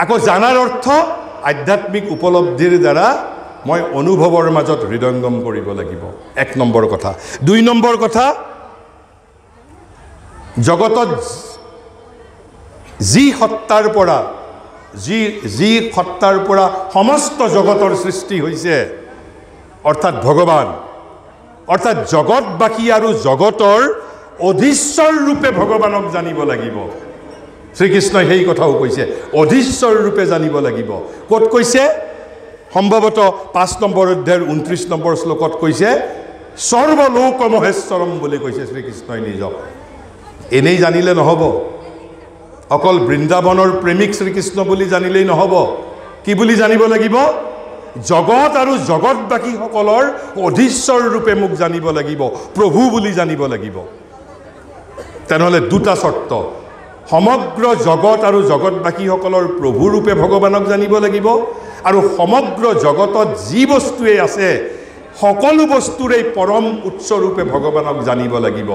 আকৌ জানাৰ অৰ্থ আধ্যাত্মিক উপলব্ধিৰ দ্বাৰা মই অনুভৱৰ মাজত হৃদয়ংগম কৰিব লাগিব, 1 নম্বৰ কথা। 2 নম্বৰ কথা, জগতত যি সত্তাৰ পৰা সমস্ত জগতৰ সৃষ্টি হৈছে, অৰ্থাৎ ভগৱান, অৰ্থাৎ জগতবাসী আৰু জগতৰ অধীশ্বৰ ৰূপে ভগৱানক জানিব লাগিব। শ্ৰীকৃষ্ণই সেই কথাও কৈছে, অধীশ্বৰ ৰূপে জানিব লাগিব। ক'ত কৈছে? সম্ভৱতঃ 5 নম্বৰ অধ্যায়ৰ 29 নম্বৰ শ্লোকত কৈছে সৰ্বলোক মহেশ্বৰম বুলি কৈছে শ্ৰীকৃষ্ণই নিজক। এনেই জানিলে নহ'ব, অকল বৃন্দাবনৰ প্ৰেমিক শ্ৰীকৃষ্ণ বুলি জানিলেই নহ'ব। কি বুলি জানিব লাগিব? জগত আৰু জগতবাসীসকলৰ অধীশ্বৰ ৰূপে মোক জানিব লাগিব, প্ৰভু বুলি জানিব লাগিব। তেনেহ'লে 2টা চৰ্ত, সমগ্ৰ জগত আৰু জগতবাসীসকলৰ প্ৰভুৰূপে ভগৱানক জানিব লাগিব, আৰু সমগ্ৰ জগতত যি বস্তুৱেই আছে সকলো বস্তুৰেই পৰম উৎসৰূপে ভগৱানক জানিব লাগিব।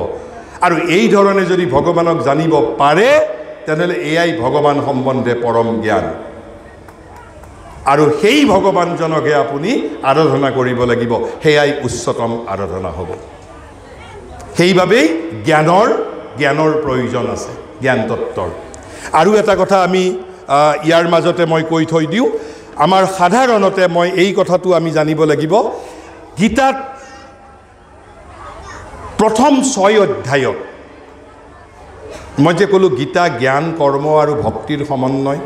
আৰু এই ধৰণে যদি ভগৱানক জানিব পাৰে তেনেহ'লে এয়াই ভগৱান সম্বন্ধে পৰম জ্ঞান। আৰু সেই ভগৱানজনকে আপুনি আৰাধনা কৰিব লাগিব, সেয়াই উচ্চতম আৰাধনা হ'ব। সেইবাবেই জ্ঞানৰ প্ৰয়োজন আছে, জ্ঞান তত্ত্বৰ। আৰু এটা কথা আমি ইয়াৰ মাজতে মই কৈ থৈ দিওঁ, আমাৰ সাধাৰণতে মই এই কথাটো আমি জানিব লাগিব, গীতাত প্ৰথম 6 অধ্যায়ত মই যে ক'লোঁ গীতা জ্ঞান, কৰ্ম আৰু ভক্তিৰ সমন্বয়,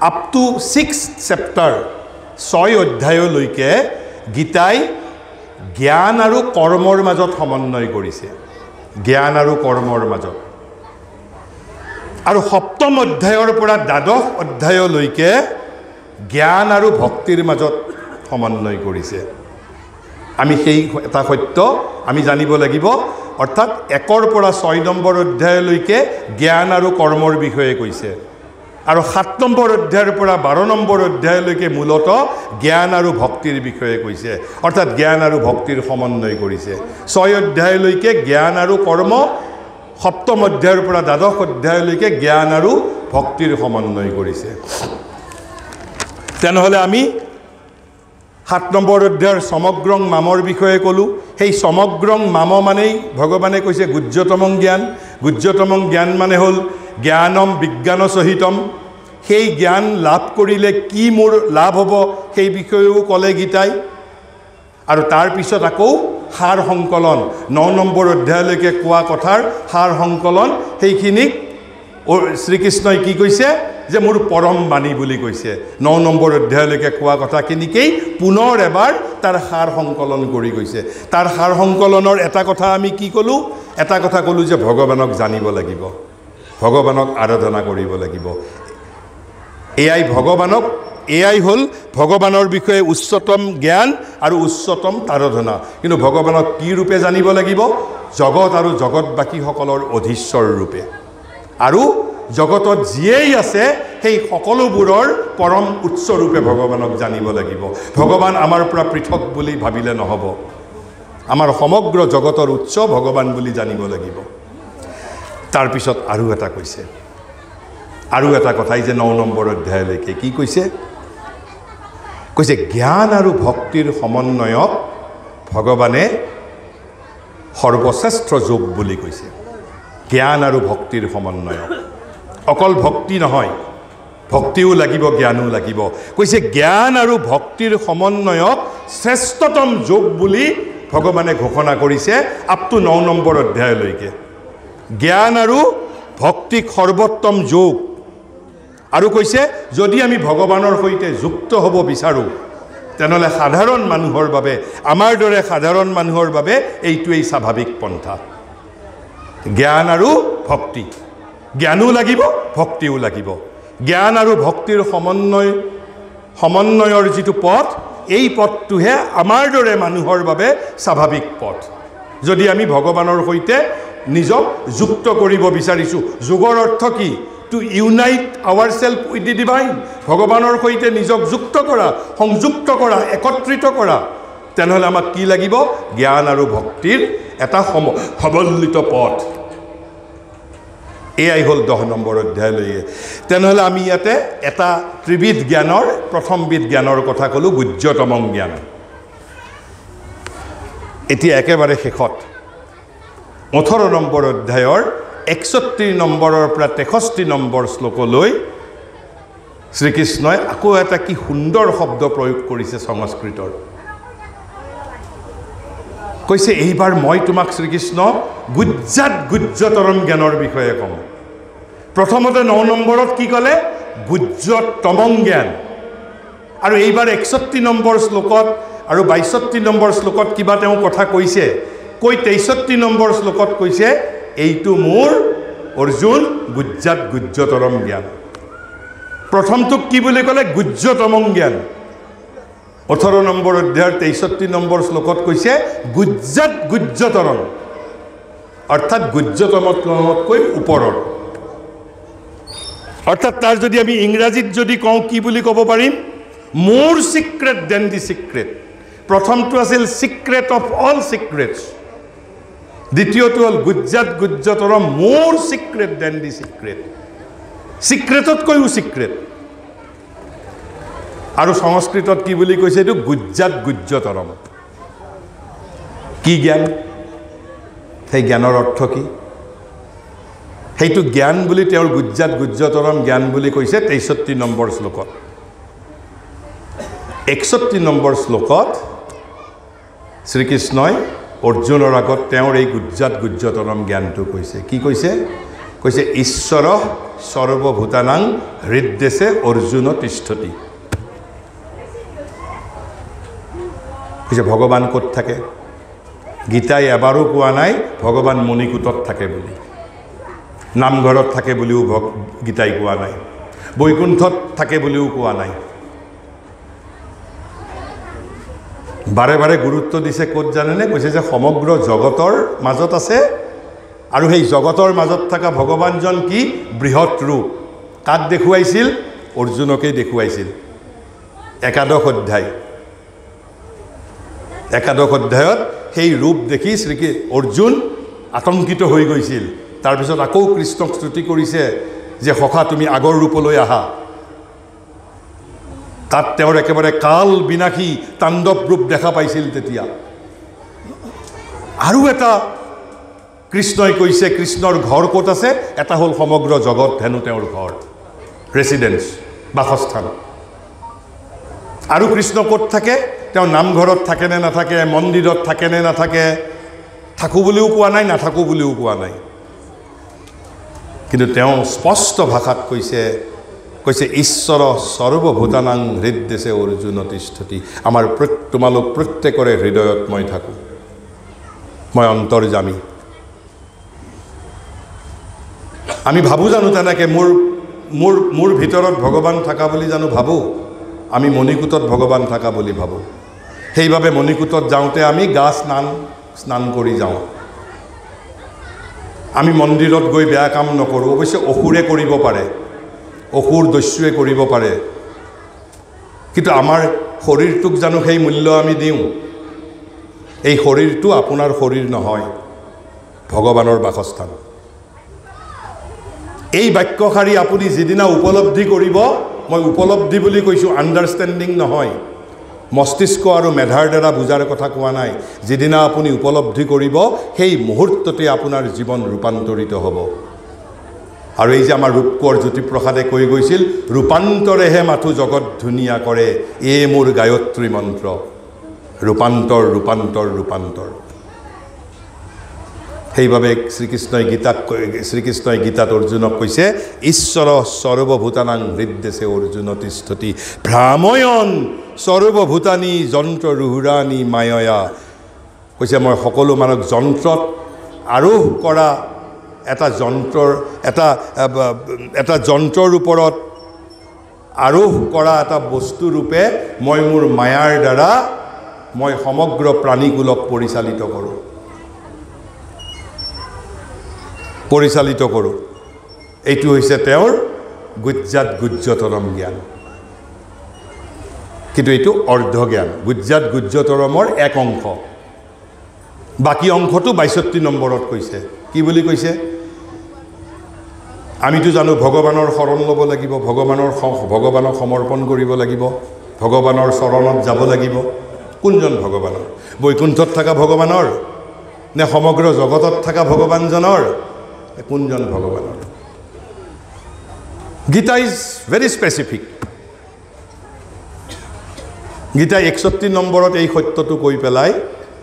আপ টু 6th চেপ্টাৰ 6 অধ্যায়লৈকে গীতাই জ্ঞান আৰু কৰ্মৰ মাজত সমন্বয় কৰিছে, জ্ঞান আৰু কৰ্মৰ মাজত। আৰু 7ম অধ্যায়ৰ পৰা 12th অধ্যায়লৈকে জ্ঞান আৰু ভক্তিৰ মাজত সমন্বয় কৰিছে আমি সেই এটা সত্য আমি জানিব লাগিব অৰ্থাৎ 1 পৰা 6 নম্বৰ অধ্যায়লৈকে জ্ঞান আৰু কৰ্মৰ বিষয়ে কৈছে আৰু 7 নম্বৰ অধ্যায়ৰ পৰা 12 নম্বৰ অধ্যায়লৈকে মূলত জ্ঞান আৰু ভক্তিৰ বিষয়ে কৈছে অৰ্থাৎ জ্ঞান আৰু ভক্তিৰ সমন্বয় কৰিছে 6 অধ্যায়লৈকে জ্ঞান আৰু কৰ্ম 7ম অধ্যায়ৰ পৰা 12 অধ্যায়লৈকে জ্ঞান আৰু ভক্তিৰ সমন্বয় কৰিছে তেনেহলে আমি 7 নম্বৰ অধ্যায়ৰ সমগ্ৰং মামৰ বিষয়ে ক'লো সেই সমগ্ৰং মাম মানেই ভগৱানে কৈছে গুহ্যতমং জ্ঞান মানে হ'ল জ্ঞানম বিজ্ঞান সহিতম সেই জ্ঞান লাভ কৰিলে কি মোৰ লাভ হ'ব সেই বিষয়েও ক'লে গীতাই আৰু তাৰ পিছত আকৌ সাৰ সংকলন 9 নম্বৰ অধ্যায়লৈকে কোৱা কথাৰ সাৰ সংকলন সেইখিনিক শ্ৰীকৃষ্ণই কি কৈছে যে মোৰ পৰম বাণী বুলি কৈছে 9 নম্বৰ অধ্যায়লৈকে কোৱা কথাখিনিকেই পুনৰ এবাৰ তাৰ সাৰ সংকলন কৰি গৈছে তাৰ সাৰ সংকলনৰ এটা কথা আমি কি ক'লো এটা কথা ক'লো যে ভগৱানক জানিব লাগিব ভগৱানক আৰাধনা কৰিব লাগিব এয়াই হ'ল ভগৱানৰ বিষয়ে উচ্চতম জ্ঞান আৰু উচ্চতম আৰাধনা কিন্তু ভগৱানক কি ৰূপে জানিব লাগিব জগত আৰু জগতবাসীসকলৰ অধীশ্বৰ ৰূপে আৰু জগতত যিয়েই আছে সেই সকলোবোৰৰ পৰম উচ্চ ৰূপে ভগৱানক জানিব লাগিব ভগৱান আমাৰ পৰা পৃথক বুলি ভাবিলে নহব আমাৰ সমগ্ৰ জগতৰ উচ্চ ভগৱান বুলি জানিব লাগিব তাৰ পিছত আৰু এটা কৈছে আৰু এটা কথাই যে 9 নম্বৰ অধ্যায়লৈকে কি কৈছে জ্ঞান আৰু ভক্তিৰ সমন্বয়ক ভগৱানে সৰ্বশ্ৰেষ্ঠ যোগ বুলি কৈছে জ্ঞান আৰু ভক্তিৰ সমন্বয়ক অকল ভক্তি নহয় ভক্তিও লাগিব জ্ঞানো লাগিব কৈছে জ্ঞান আৰু ভক্তিৰ সমন্বয়ক শ্ৰেষ্ঠতম যোগ বুলি ভগৱানে ঘোষণা কৰিছে আপ টু 9 নম্বৰ অধ্যায়লৈকে জ্ঞান আৰু ভক্তিক সৰ্বোত্তম যোগ আৰু কৈছে যদি আমি ভগৱানৰ সৈতে যুক্ত হ'ব বিচাৰো তেনেহলে সাধাৰণ মানুহৰ বাবে আমাৰ দৰে সাধাৰণ মানুহৰ বাবে এইটোৱেই স্বাভাৱিক পন্থা জ্ঞান আৰু ভক্তি জ্ঞানো লাগিব ভক্তিও লাগিব জ্ঞান আৰু ভক্তিৰ সমন্বয়ৰ যিটো পথ এই পথটোহে আমাৰ দৰে মানুহৰ বাবে স্বাভাৱিক পথ যদি আমি ভগৱানৰ সৈতে নিজক যুক্ত কৰিব বিচাৰিছো যোগৰ অৰ্থ কি to unite ourself with the divine ভগৱানৰ সৈতে নিজক যুক্ত কৰা সংযুক্ত কৰা একত্ৰিত কৰা তেনেহলে আমাক কি লাগিব জ্ঞান আৰু ভক্তিৰ এটা সমন্বিত পথ এয়াই হ'ল 10 নম্বৰ অধ্যায়লৈকে তেনেহলে আমি ইয়াতে এটা ত্ৰিবিধ জ্ঞানৰ প্ৰথমবিধ জ্ঞানৰ কথা ক'লো গুহ্যতমং জ্ঞান এতিয়া একেবাৰে শেষত 18 নম্বৰ অধ্যায়ৰ 61 নম্বৰৰ পৰা 63 নম্বৰ শ্লোকলৈ শ্ৰীকৃষ্ণই আকৌ এটা কি সুন্দৰ শব্দ প্ৰয়োগ কৰিছে সংস্কৃতৰ কৈছে এইবাৰ মই তোমাক শ্ৰীকৃষ্ণ গুহ্যতৰম জ্ঞানৰ বিষয়ে ক'ম প্ৰথমতে 9 নম্বৰত কি ক'লে গুহ্যতমং জ্ঞান আৰু এইবাৰ 61 নম্বৰ শ্লোকত আৰু 62 নম্বৰ শ্লোকত কিবা তেওঁ কথা কৈছে কৈ 63 নম্বৰ শ্লোকত কৈছে এইটো মোৰ অৰ্জুন গুহ্যতৰম জ্ঞান প্ৰথমটোক কি বুলি ক'লে গুহ্যতমং জ্ঞান 18 নম্বৰ অধ্যায়ৰ 63 নম্বৰ শ্লোকত কৈছে গুহ্যতৰম অৰ্থাৎ গুহ্যতমতকৈ ওপৰৰ অৰ্থাৎ তাৰ যদি আমি ইংৰাজীত যদি কওঁ কি বুলি ক'ব পাৰিম মোৰ সিক্ৰেট দেন দি সিক্ৰেট প্ৰথমটো আছিল সিক্ৰেট অফ অল সিক্ৰেটছ দ্বিতীয়টো হ'ল গুহ্যতৰম মোৰ সিক্ৰেট দেন দি সিক্ৰেট সিক্ৰেটতকৈও সিক্ৰেট আৰু সংস্কৃতত কি বুলি কৈছে এইটো গুহ্যতৰম কি জ্ঞান সেই জ্ঞানৰ অৰ্থ কি সেইটো জ্ঞান বুলি তেওঁৰ গুহ্যতৰম জ্ঞান বুলি কৈছে 63 নম্বৰ শ্লোকত 61 নম্বৰ শ্লোকত শ্ৰীকৃষ্ণই অৰ্জুনৰ আগত তেওঁৰ এই গুহ্যতৰম জ্ঞানটো কৈছে কি কৈছে কৈছে ঈশ্বৰ সৰ্বভূতানাং হৃদ্দেশে অৰ্জুন তিষ্ঠতি কৈছে ভগৱান ক'ত থাকে গীতাই এবাৰো কোৱা নাই ভগৱান মণিকূটত থাকে বুলি নামঘৰত থাকে বুলিও গীতাই কোৱা নাই বৈকুণ্ঠত থাকে বুলিও কোৱা নাই বাৰে বাৰে গুৰুত্ব দিছে ক'ত জানেনে? কৈছে যে সমগ্ৰ জগতৰ মাজত আছে আৰু সেই জগতৰ মাজত থকা ভগৱানজন কি? বৃহৎ ৰূপ। কাক দেখুৱাইছিল? অৰ্জুনকেই দেখুৱাইছিল। একাদশ অধ্যায়ত সেই ৰূপ দেখি অৰ্জুন আতংকিত হৈ গৈছিল। তাৰপিছত আকৌ কৃষ্ণক স্তুতি কৰিছে যে সখা তুমি আগৰ ৰূপলৈ আহা। তাত তেওঁৰ একেবাৰে কাল বিনাশী তাণ্ডৱ ৰূপ দেখা পাইছিল তেতিয়া। আৰু এটা কৃষ্ণই কৈছে কৃষ্ণৰ ঘৰ ক'ত আছে? এটা হ'ল সমগ্ৰ জগত হেনো তেওঁৰ ঘৰ, ৰেচিডেন্স, বাসস্থান। আৰু কৃষ্ণ ক'ত থাকে? তেওঁ নামঘৰত থাকে নে নাথাকে, মন্দিৰত থাকে নে নাথাকে, থাকোঁ বুলিও কোৱা নাই, নাথাকোঁ বুলিও কোৱা নাই। কিন্তু তেওঁ স্পষ্ট ভাষাত কৈছে ঈশ্বৰ সৰ্বভূতানাং হৃদ্দেশে অৰ্জুন তিষ্ঠতি। আমাৰ তোমালোক প্ৰত্যেকৰে হৃদয়ত মই থাকোঁ, মই অন্তৰ্যামী। আমি ভাবোঁ জানো তেনেকৈ মোৰ ভিতৰত ভগৱান থকা বুলি জানো ভাবোঁ? আমি মণিকূটত ভগৱান থকা বুলি ভাবোঁ। সেইবাবে মণিকূটত যাওঁতে আমি গা স্নান কৰি যাওঁ। আমি মন্দিৰত গৈ বেয়া কাম নকৰোঁ। অৱশ্যে অসুৰে কৰিব পাৰে, অসুৰ দস্যুৱে কৰিব পাৰে, কিন্তু আমাৰ শৰীৰটোক জানো সেই মূল্য আমি দিওঁ? এই শৰীৰটো আপোনাৰ শৰীৰ নহয়, ভগৱানৰ বাসস্থান। এই বাক্যশাৰী আপুনি যিদিনা উপলব্ধি কৰিব, মই উপলব্ধি বুলি কৈছোঁ, আণ্ডাৰষ্টেণ্ডিং নহয়, মস্তিষ্ক আৰু মেধাৰ দ্বাৰা বুজাৰ কথা কোৱা নাই। যিদিনা আপুনি উপলব্ধি কৰিব, সেই মুহূৰ্ততে আপোনাৰ জীৱন ৰূপান্তৰিত হ'ব। আৰু এই যে আমাৰ ৰূপকোঁৱৰ জ্যোতিপ্ৰসাদে কৈ গৈছিল, ৰূপান্তৰেহে মাথো জগত ধুনীয়া কৰে, এই মোৰ গায়ত্ৰী মন্ত্ৰ। ৰূপান্তৰ ৰূপান্তৰ ৰূপান্তৰ। সেইবাবে শ্ৰীকৃষ্ণই গীতাত অৰ্জুনক কৈছে ঈশ্বৰ সৰ্বভূতানাং হৃদ্দেশে অৰ্জুন তিষ্ঠতি ভ্ৰাময়ন সৰ্বভূতানি যন্ত্ৰ ৰুহুৰাণী মায়য়া। কৈছে মই সকলো মানুহক যন্ত্ৰত আৰোহ কৰা এটা যন্ত্ৰৰ ওপৰত আৰোহ কৰা এটা বস্তুৰূপে মই মোৰ মায়াৰ দ্বাৰা মই সমগ্ৰ প্ৰাণীকুলক পৰিচালিত কৰোঁ। এইটো হৈছে তেওঁৰ গুজ্জাত গুজ্জতৰম জ্ঞান। কিন্তু এইটো অৰ্ধ জ্ঞান। গুজ্জাত গুজ্জতৰমৰ এক অংশ, বাকী অংশটো ৬২ নম্বৰত কৈছে। কি বুলি কৈছে? আমিতো জানো ভগৱানৰ শৰণ ল'ব লাগিব, ভগৱানক সমৰ্পণ কৰিব লাগিব, ভগৱানৰ চৰণত যাব লাগিব। কোনজন ভগৱানৰ? বৈকুণ্ঠত থকা ভগৱানৰ নে সমগ্ৰ জগতত থকা ভগৱানজনৰ? কোনজন ভগৱানৰ? Gita is very specific. Gita ৬১ নম্বৰত এই সত্যটো কৈ পেলাই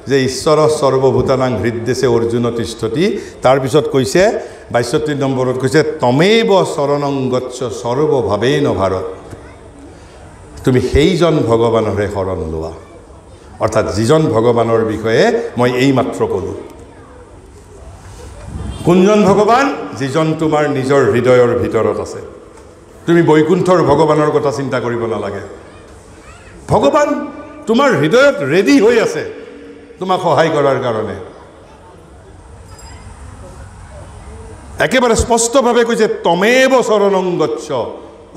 যে ঈশ্বৰ সৰ্বভূতানাং হৃদ্দেশে অৰ্জুন তিষ্ঠতি। তাৰপিছত কৈছে ৬২ নম্বৰত কৈছে তমেব শৰণং গচ্ছ সৰ্বভাৱেন ভাৰত। তুমি সেইজন ভগৱানৰে শৰণ লোৱা। অৰ্থাৎ যিজন ভগৱানৰ বিষয়ে মই এইমাত্ৰ ক'লোঁ। কোনজন ভগৱান? যিজন তোমাৰ নিজৰ হৃদয়ৰ ভিতৰত আছে। তুমি বৈকুণ্ঠৰ ভগৱানৰ কথা চিন্তা কৰিব নালাগে। ভগৱান তোমাৰ হৃদয়ত ৰেডি হৈ আছে তোমাক সহায় কৰাৰ কাৰণে। একেবাৰে স্পষ্টভাৱে কৈছে তমেব শৰণং গচ্ছ।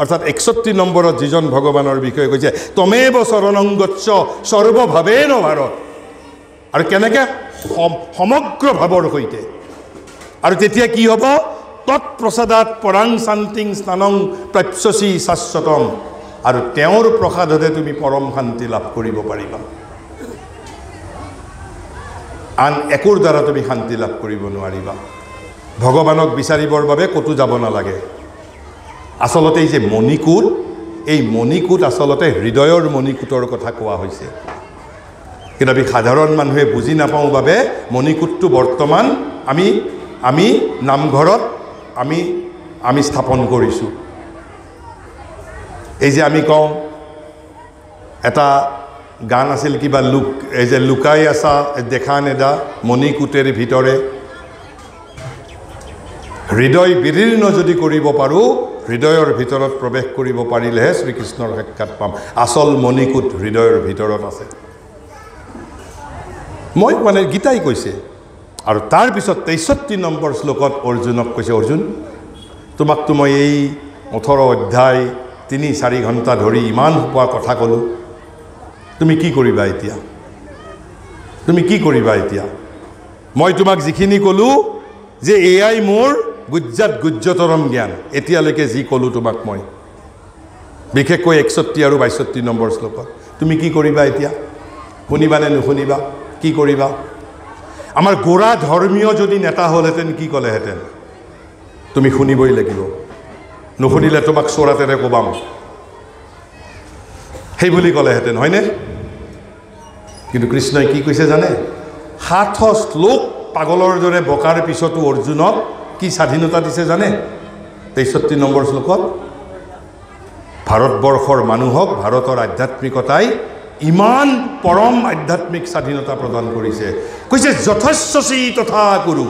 অৰ্থাৎ ৬১ নম্বৰত যিজন ভগৱানৰ বিষয়ে কৈছে তমেব শৰণং গচ্ছ সৰ্বভাৱেন ভাৰত। আৰু কেনেকৈ? সমগ্ৰ ভাৱৰ সৈতে। আৰু তেতিয়া কি হ'ব? তৎপ্ৰসাদাত পৰাং শান্তিং স্নানং প্ৰাপ্স্যসি শাশ্বতম। আৰু তেওঁৰ প্ৰসাদতে তুমি পৰম শান্তি লাভ কৰিব পাৰিবা। আন একোৰ দ্বাৰা তুমি শান্তি লাভ কৰিব নোৱাৰিবা। ভগৱানক বিচাৰিবৰ বাবে ক'তো যাব নালাগে। আচলতে এই যে মণিকূট, এই মণিকূট আচলতে হৃদয়ৰ মণিকূটৰ কথা কোৱা হৈছে। কিন্তু আমি সাধাৰণ মানুহে বুজি নাপাওঁ বাবে মণিকূটটো বৰ্তমান আমি নামঘৰত আমি স্থাপন কৰিছোঁ। এই যে আমি কওঁ, এটা গান আছিল কিবা এই যে লুকাই আছা দেখা নেদা মণিকূটেৰ ভিতৰে। হৃদয় বিদীৰ্ণ যদি কৰিব পাৰোঁ, হৃদয়ৰ ভিতৰত প্ৰৱেশ কৰিব পাৰিলেহে শ্ৰীকৃষ্ণৰ সাক্ষাৎ পাম। আচল মণিকূট হৃদয়ৰ ভিতৰত আছে। মই মানে গীতাই কৈছে আৰু তাৰ পিছত 63 নম্বৰ শ্লোকত অৰ্জুনক কৈছে অৰ্জুন তোমাকতো মই এই 18 অধ্যায় 3-4 ঘণ্টা ধৰি ইমান হোৱা কথা ক'লোঁ তুমি কি কৰিবা এতিয়া তুমি কি কৰিবা এতিয়া মই তোমাক যিখিনি ক'লোঁ যে এয়াই মোৰ গুজ্জাতৰম জ্ঞান এতিয়ালৈকে যি ক'লোঁ তোমাক মই বিশেষকৈ 61 আৰু 62 নম্বৰ শ্লোকত তুমি কি কৰিবা এতিয়া শুনিবা নে নুশুনিবা কি কৰিবা আমাৰ গোৰা ধৰ্মীয় যদি নেতা হ'লহেঁতেন কি ক'লেহেঁতেন তুমি শুনিবই লাগিব নুশুনিলে তোমাক চোৰাতেৰে কোবাম সেই বুলি ক'লেহেঁতেন হয়নে কিন্তু কৃষ্ণই কি কৈছে জানে 7 শ্লোক পাগলৰ দৰে বকাৰ পিছতো অৰ্জুনক কি স্বাধীনতা দিছে জানে 63 নম্বৰ শ্লোকত ভাৰতবৰ্ষৰ মানুহক ভাৰতৰ আধ্যাত্মিকতাই ইমান পৰম আধ্যাত্মিক স্বাধীনতা প্ৰদান কৰিছে কৈছে যথেচ্ছসি তথা কুৰু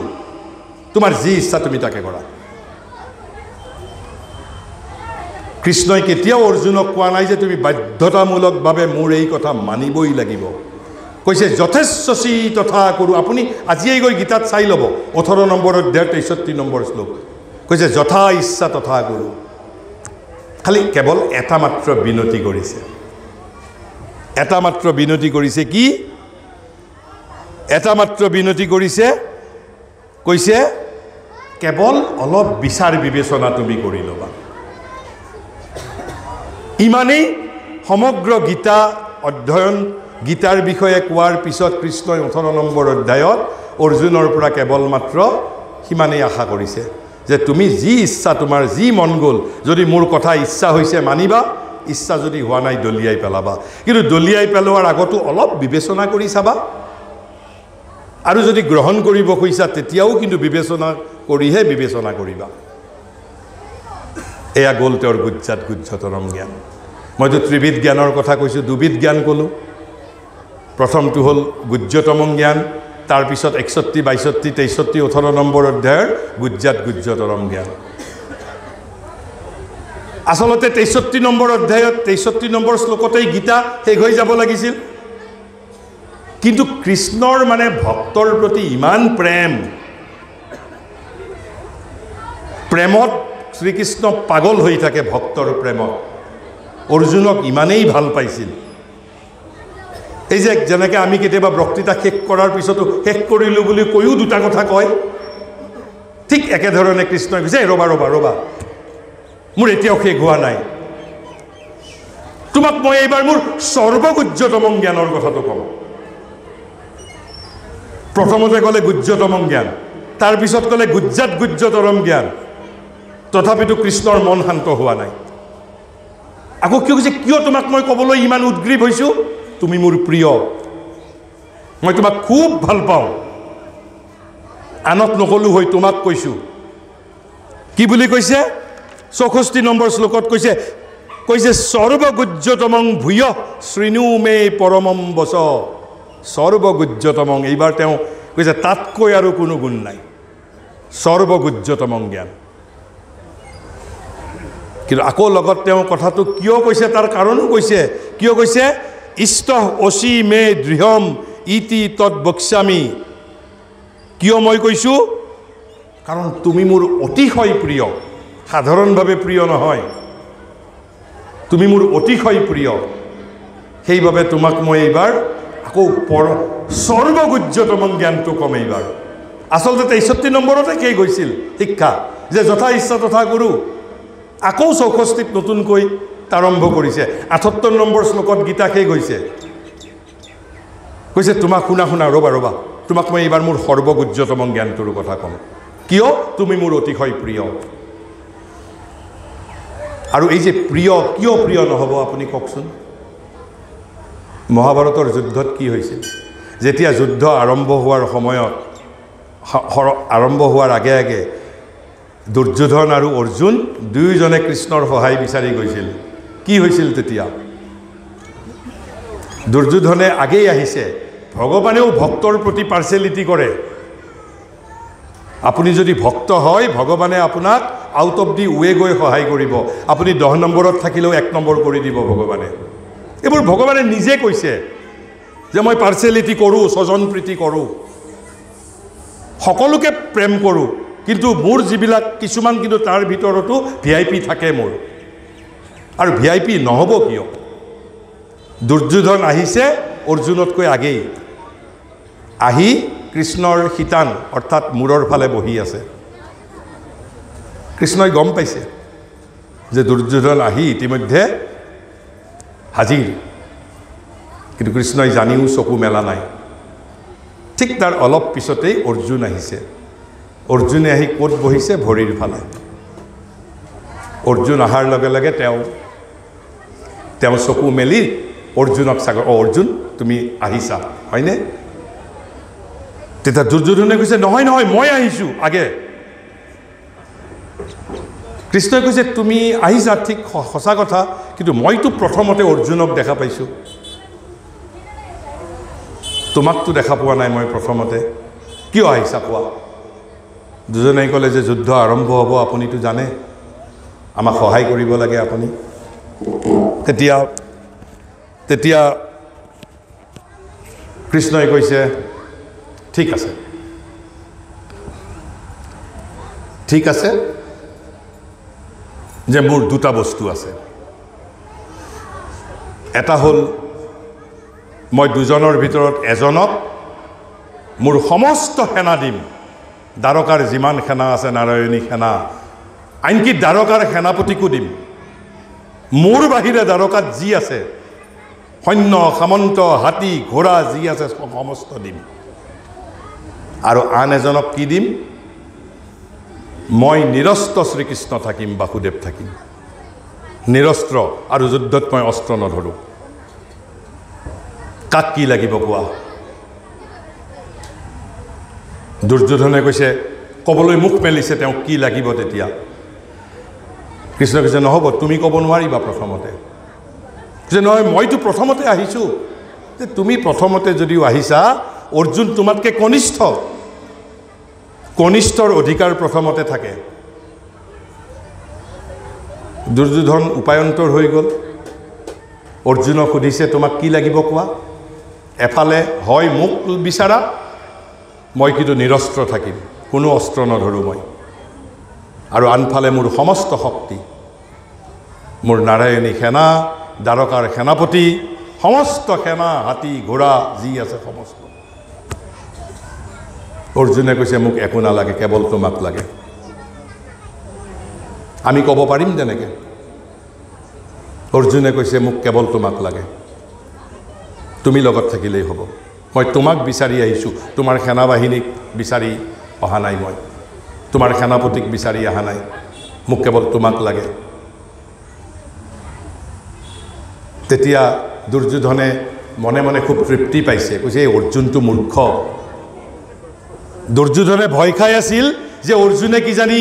তোমাৰ যি ইচ্ছা তুমি তাকে কৰা কৃষ্ণই কেতিয়াও অৰ্জুনক কোৱা নাই যে তুমি বাধ্যতামূলকভাৱে মোৰ এই কথা মানিবই লাগিব কৈছে যথেচ্ছসি তথা কুৰু আপুনি আজিয়েই গৈ গীতাত চাই ল'ব 18 নম্বৰ অধ্যায় 63 নম্বৰ শ্লোক কৈছে যথা ইচ্ছা তথা কুৰু খালি কেৱল এটা মাত্ৰ বিনতি কৰিছে এটা মাত্ৰ বিনতি কৰিছে কি এটা মাত্ৰ বিনতি কৰিছে কৈছে কেৱল অলপ বিচাৰ বিবেচনা তুমি কৰি ল'বা ইমানেই সমগ্ৰ গীতা অধ্যয়ন গীতাৰ বিষয়ে কোৱাৰ পিছত কৃষ্ণই 18 নম্বৰ অধ্যায়ত অৰ্জুনৰ পৰা কেৱল মাত্ৰ সিমানেই আশা কৰিছে যে তুমি যি ইচ্ছা তোমাৰ যি মন গ'ল যদি মোৰ কথা ইচ্ছা হৈছে মানিবা ইচ্ছা যদি হোৱা নাই দলিয়াই পেলাবা কিন্তু দলিয়াই পেলোৱাৰ আগতো অলপ বিবেচনা কৰি চাবা আৰু যদি গ্ৰহণ কৰিব খুজিছা তেতিয়াও কিন্তু বিবেচনা কৰিহে বিবেচনা কৰিবা এয়া গ'ল তেওঁৰ গুজ্জাতৰম জ্ঞান মইতো ত্ৰিবিধ জ্ঞানৰ কথা কৈছোঁ দুবিধ জ্ঞান ক'লোঁ প্ৰথমটো হ'ল গুজ্জাতম জ্ঞান তাৰপিছত 61 62 63 18 নম্বৰ অধ্যায়ৰ গুজ্জাতৰম জ্ঞান আসলতে 63 নম্বৰ অধ্যায়ত 63 নম্বৰ শ্লোকতেই গীতা শেষ হৈ যাব লাগিছিল কিন্তু কৃষ্ণৰ মানে ভক্তৰ প্ৰতি ইমান প্ৰেমত শ্ৰীকৃষ্ণ পাগল হৈ থাকে ভক্তৰ প্ৰেমত অৰ্জুনক ইমানেই ভাল পাইছিল এই যে যেনেকৈ আমি কেতিয়াবা বক্তৃতা শেষ কৰাৰ পিছতো শেষ কৰিলোঁ বুলি কৈও দুটা কথা কয় ঠিক একেধৰণে কৃষ্ণই কৈছে ৰ'বা ৰ'বা ৰ'বা মোৰ এতিয়াও শেষ হোৱা নাই তোমাক মই এইবাৰ মোৰ সৰ্বগুজ্জতম জ্ঞানৰ কথাটো ক'ম প্ৰথমতে ক'লে গুজ্জতম জ্ঞান তাৰপিছত ক'লে গুজ্জাতৰম জ্ঞান তথাপিতো কৃষ্ণৰ মন শান্ত হোৱা নাই আকৌ কিয় কৈছে কিয় তোমাক মই ক'বলৈ ইমান উদ্গ্ৰীৱ হৈছোঁ তুমি মোৰ প্ৰিয় মই তোমাক খুব ভাল পাওঁ আনক নক'লো হৈ তোমাক কৈছোঁ কি বুলি কৈছে 64 নম্বৰ শ্লোকত কৈছে সৰ্বগুজ্জতম ভূয় শৃণু মে পৰমম বচ সৰ্বগুজ্জতম এইবাৰ তেওঁ কৈছে তাতকৈ আৰু কোনো গুণ নাই সৰ্বগুজ্জতম জ্ঞান কিন্তু আকৌ লগত তেওঁ কথাটো কিয় কৈছে তাৰ কাৰণো কৈছে কিয় কৈছে ইষ্ট অসি মে দৃঢ়ম ইতি তৎ বক্সামি কিয় মই কৈছোঁ কাৰণ তুমি মোৰ অতিশয় প্ৰিয় সাধাৰণভাৱে প্ৰিয় নহয় তুমি মোৰ অতিশয় প্ৰিয় সেইবাবে তোমাক মই এইবাৰ আকৌ সৰ্বগুজ্জতম জ্ঞানটো কম এইবাৰ আচলতে 63 নম্বৰতে কৈ গৈছিল শিক্ষা যে যথা ইচ্ছা তথা গুৰু আকৌ 64ত নতুনকৈ আৰম্ভ কৰিছে 78 নম্বৰ শ্লোকত গীতা শেষ হৈছে কৈছে তোমাক শুনা ৰ'বা তোমাক মই এইবাৰ মোৰ সৰ্বগুজ্জতম জ্ঞানটোৰ কথা ক'ম কিয় তুমি মোৰ অতিশয় প্ৰিয় আৰু এই যে প্ৰিয় কিয় প্ৰিয় নহ'ব আপুনি কওকচোন মহাভাৰতৰ যুদ্ধত কি হৈছিল যেতিয়া যুদ্ধ আৰম্ভ হোৱাৰ সময়ত আৰম্ভ হোৱাৰ আগে আগে দুৰ্যোধন আৰু অৰ্জুন দুয়োজনে কৃষ্ণৰ সহায় বিচাৰি গৈছিল কি হৈছিল তেতিয়া দুৰ্যোধনে আগেই আহিছে ভগৱানেও ভক্তৰ প্ৰতি পাৰ্চেলিটি কৰে আপুনি যদি ভক্ত হয় ভগৱানে আপোনাক আউট অফ দি ৱে গৈ সহায় কৰিব আপুনি 10 নম্বৰত থাকিলেও 1 নম্বৰ কৰি দিব ভগৱানে এইবোৰ ভগৱানে নিজে কৈছে যে মই পাৰ্চিয়েলিটি কৰোঁ, স্বজনপ্ৰীতি কৰোঁ, সকলোকে প্ৰেম কৰোঁ, কিন্তু মোৰ যিবিলাক কিছুমান কিন্তু তাৰ ভিতৰতো VIP থাকে মোৰ। আৰু VIP নহ'ব কিয়? দুৰ্যোধন আহিছে অৰ্জুনতকৈ আগেই, আহি কৃষ্ণৰ শিতান অৰ্থাৎ মূৰৰ ফালে বহি আছে। কৃষ্ণই গম পাইছে যে দুৰ্যোধন আহি ইতিমধ্যে হাজিৰ, কিন্তু কৃষ্ণই জানিও চকু মেলা নাই। ঠিক তাৰ অলপ পিছতেই অৰ্জুন আহিছে। অৰ্জুনে আহি ক'ত বহিছে? ভৰিৰ ফালে। অৰ্জুন অহাৰ লগে লগে তেওঁ চকু মেলি অৰ্জুনক চাগৰ, অৰ্জুন তুমি আহিছা হয়নে? তেতিয়া দুৰ্যোধনে কৈছে নহয় নহয় মই আহিছোঁ আগে। কৃষ্ণই কৈছে তুমি আহিছা ঠিক সঁচা কথা, কিন্তু মইতো প্ৰথমতে অৰ্জুনক দেখা পাইছোঁ, তোমাকতো দেখা পোৱা নাই মই প্ৰথমতে, কিয় আহিছা কোৱা? দুজনে ক'লে যে যুদ্ধ আৰম্ভ হ'ব, আপুনিতো জানে আমাক সহায় কৰিব লাগে আপুনি। তেতিয়া কৃষ্ণই কৈছে ঠিক আছে যে মোৰ দুটা বস্তু আছে। এটা হ'ল মই দুজনৰ ভিতৰত এজনক মোৰ সমস্ত সেনা দিম, দ্বাৰকাৰ যিমান সেনা আছে নাৰায়ণী সেনা, আনকি দ্বাৰকাৰ সেনাপতিকো দিম। মোৰ বাহিৰে দ্বাৰকাত যি আছে সৈন্য সামন্ত হাতী ঘোঁৰা যি আছে সমস্ত দিম। আৰু আন এজনক কি দিম? মই নিৰস্ত্ৰ শ্ৰীকৃষ্ণ থাকিম, বাসুদেৱ থাকিম, নিৰস্ত্ৰ, আৰু যুদ্ধত মই অস্ত্ৰ নধৰোঁ। কাক কি লাগিব কোৱা? দুৰ্যোধনে কৈছে, ক'বলৈ মুখ মেলিছে তেওঁক কি লাগিব তেতিয়া। কৃষ্ণ কৈছে নহ'ব, তুমি ক'ব নোৱাৰিবা প্ৰথমতে। যে নহয় মইতো প্ৰথমতে আহিছোঁ। যে তুমি প্ৰথমতে যদিও আহিছা, অৰ্জুন তোমাতকৈ কনিষ্ঠৰ অধিকাৰ প্ৰথমতে থাকে। দুৰ্যোধন উপায়ন্তৰ হৈ গ'ল। অৰ্জুনক সুধিছে তোমাক কি লাগিব কোৱা? এফালে হয় মোক বিচাৰা, মই কিন্তু নিৰস্ত্ৰ থাকিম, কোনো অস্ত্ৰ নধৰোঁ মই, আৰু আনফালে মোৰ সমস্ত শক্তি, মোৰ নাৰায়ণী সেনা, দ্বাৰকাৰ সেনাপতি, সমস্ত সেনা হাতী ঘোঁৰা যি আছে সমস্ত। অৰ্জুনে কৈছে মোক একো নালাগে, কেৱল তোমাক লাগে। আমি ক'ব পাৰিম তেনেকৈ? অৰ্জুনে কৈছে মোক কেৱল তোমাক লাগে, তুমি লগত থাকিলেই হ'ব। মই তোমাক বিচাৰি আহিছোঁ, তোমাৰ সেনাবাহিনীক বিচাৰি অহা নাই, মই তোমাৰ সেনাপতিক বিচাৰি অহা নাই, মোক কেৱল তোমাক লাগে। তেতিয়া দুৰ্যোধনে মনে মনে খুব তৃপ্তি পাইছে, কৈছে এই অৰ্জুনটো মূৰ্খ। দুৰ্যোধনে ভয় খাই আছিল যে অৰ্জুনে কিজানি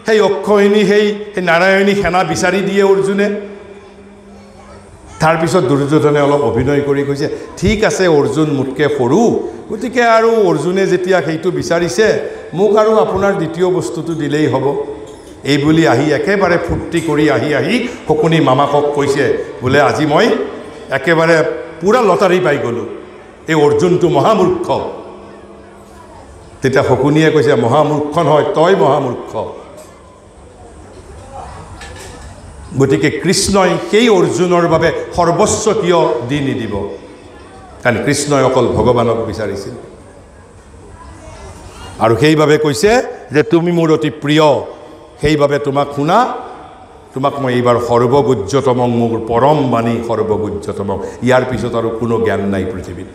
সেই অক্ষয়িনী সেই নাৰায়ণী সেনা বিচাৰি দিয়ে অৰ্জুনে। তাৰপিছত দুৰ্যোধনে অলপ অভিনয় কৰি কৈছে ঠিক আছে অৰ্জুন মোতকৈ সৰু, গতিকে আৰু অৰ্জুনে যেতিয়া সেইটো বিচাৰিছে মোক আৰু আপোনাৰ দ্বিতীয় বস্তুটো দিলেই হ'ব। এই বুলি আহি একেবাৰে ফূৰ্তি কৰি আহি শকুনি মামাকক কৈছে বোলে আজি মই একেবাৰে পূৰা লটাৰী পাই গ'লোঁ, এই অৰ্জুনটো মহামূৰ্খ। তেতিয়া শকুনিয়ে কৈছে মহামূৰ্খ নহয়, তই মহামূৰ্খ। গতিকে কৃষ্ণই সেই অৰ্জুনৰ বাবে সৰ্বস্ব কিয় দি নিদিব? কাৰণ কৃষ্ণই অকল ভগৱানক বিচাৰিছিল, আৰু সেইবাবে কৈছে যে তুমি মোৰ অতি প্ৰিয়, সেইবাবে তোমাক শুনা, তোমাক মই এইবাৰ সৰ্বগুজ্যতম, মোৰ পৰম বাণী সৰ্বগুজ্যতম, ইয়াৰ পিছত আৰু কোনো জ্ঞান নাই পৃথিৱীত।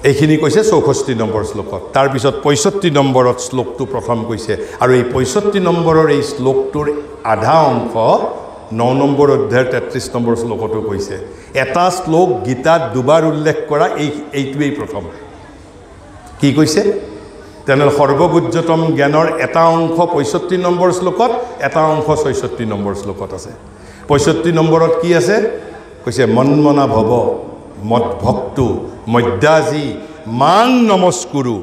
এইখিনি কৈছে 64 নম্বৰ শ্লোকত। তাৰপিছত 65 নম্বৰত শ্লোকটো প্ৰথম কৈছে, আৰু এই 65 নম্বৰৰ এই শ্লোকটোৰ আধা অংশ 9 নম্বৰ অধ্যায়ৰ 33 নম্বৰ শ্লোকতো কৈছে। এটা শ্লোক গীতাত দুবাৰ উল্লেখ কৰা এইটোৱেই প্ৰথম। কি কৈছে? তেনেহ'লে সৰ্বগুজ্যতম জ্ঞানৰ এটা অংশ 65 নম্বৰ শ্লোকত, এটা অংশ 66 নম্বৰ শ্লোকত আছে। 65 নম্বৰত কি আছে? কৈছে মন্মনা ভৱ মদ ভক্তু মধ্যাজী মাং নমস্কুৰু।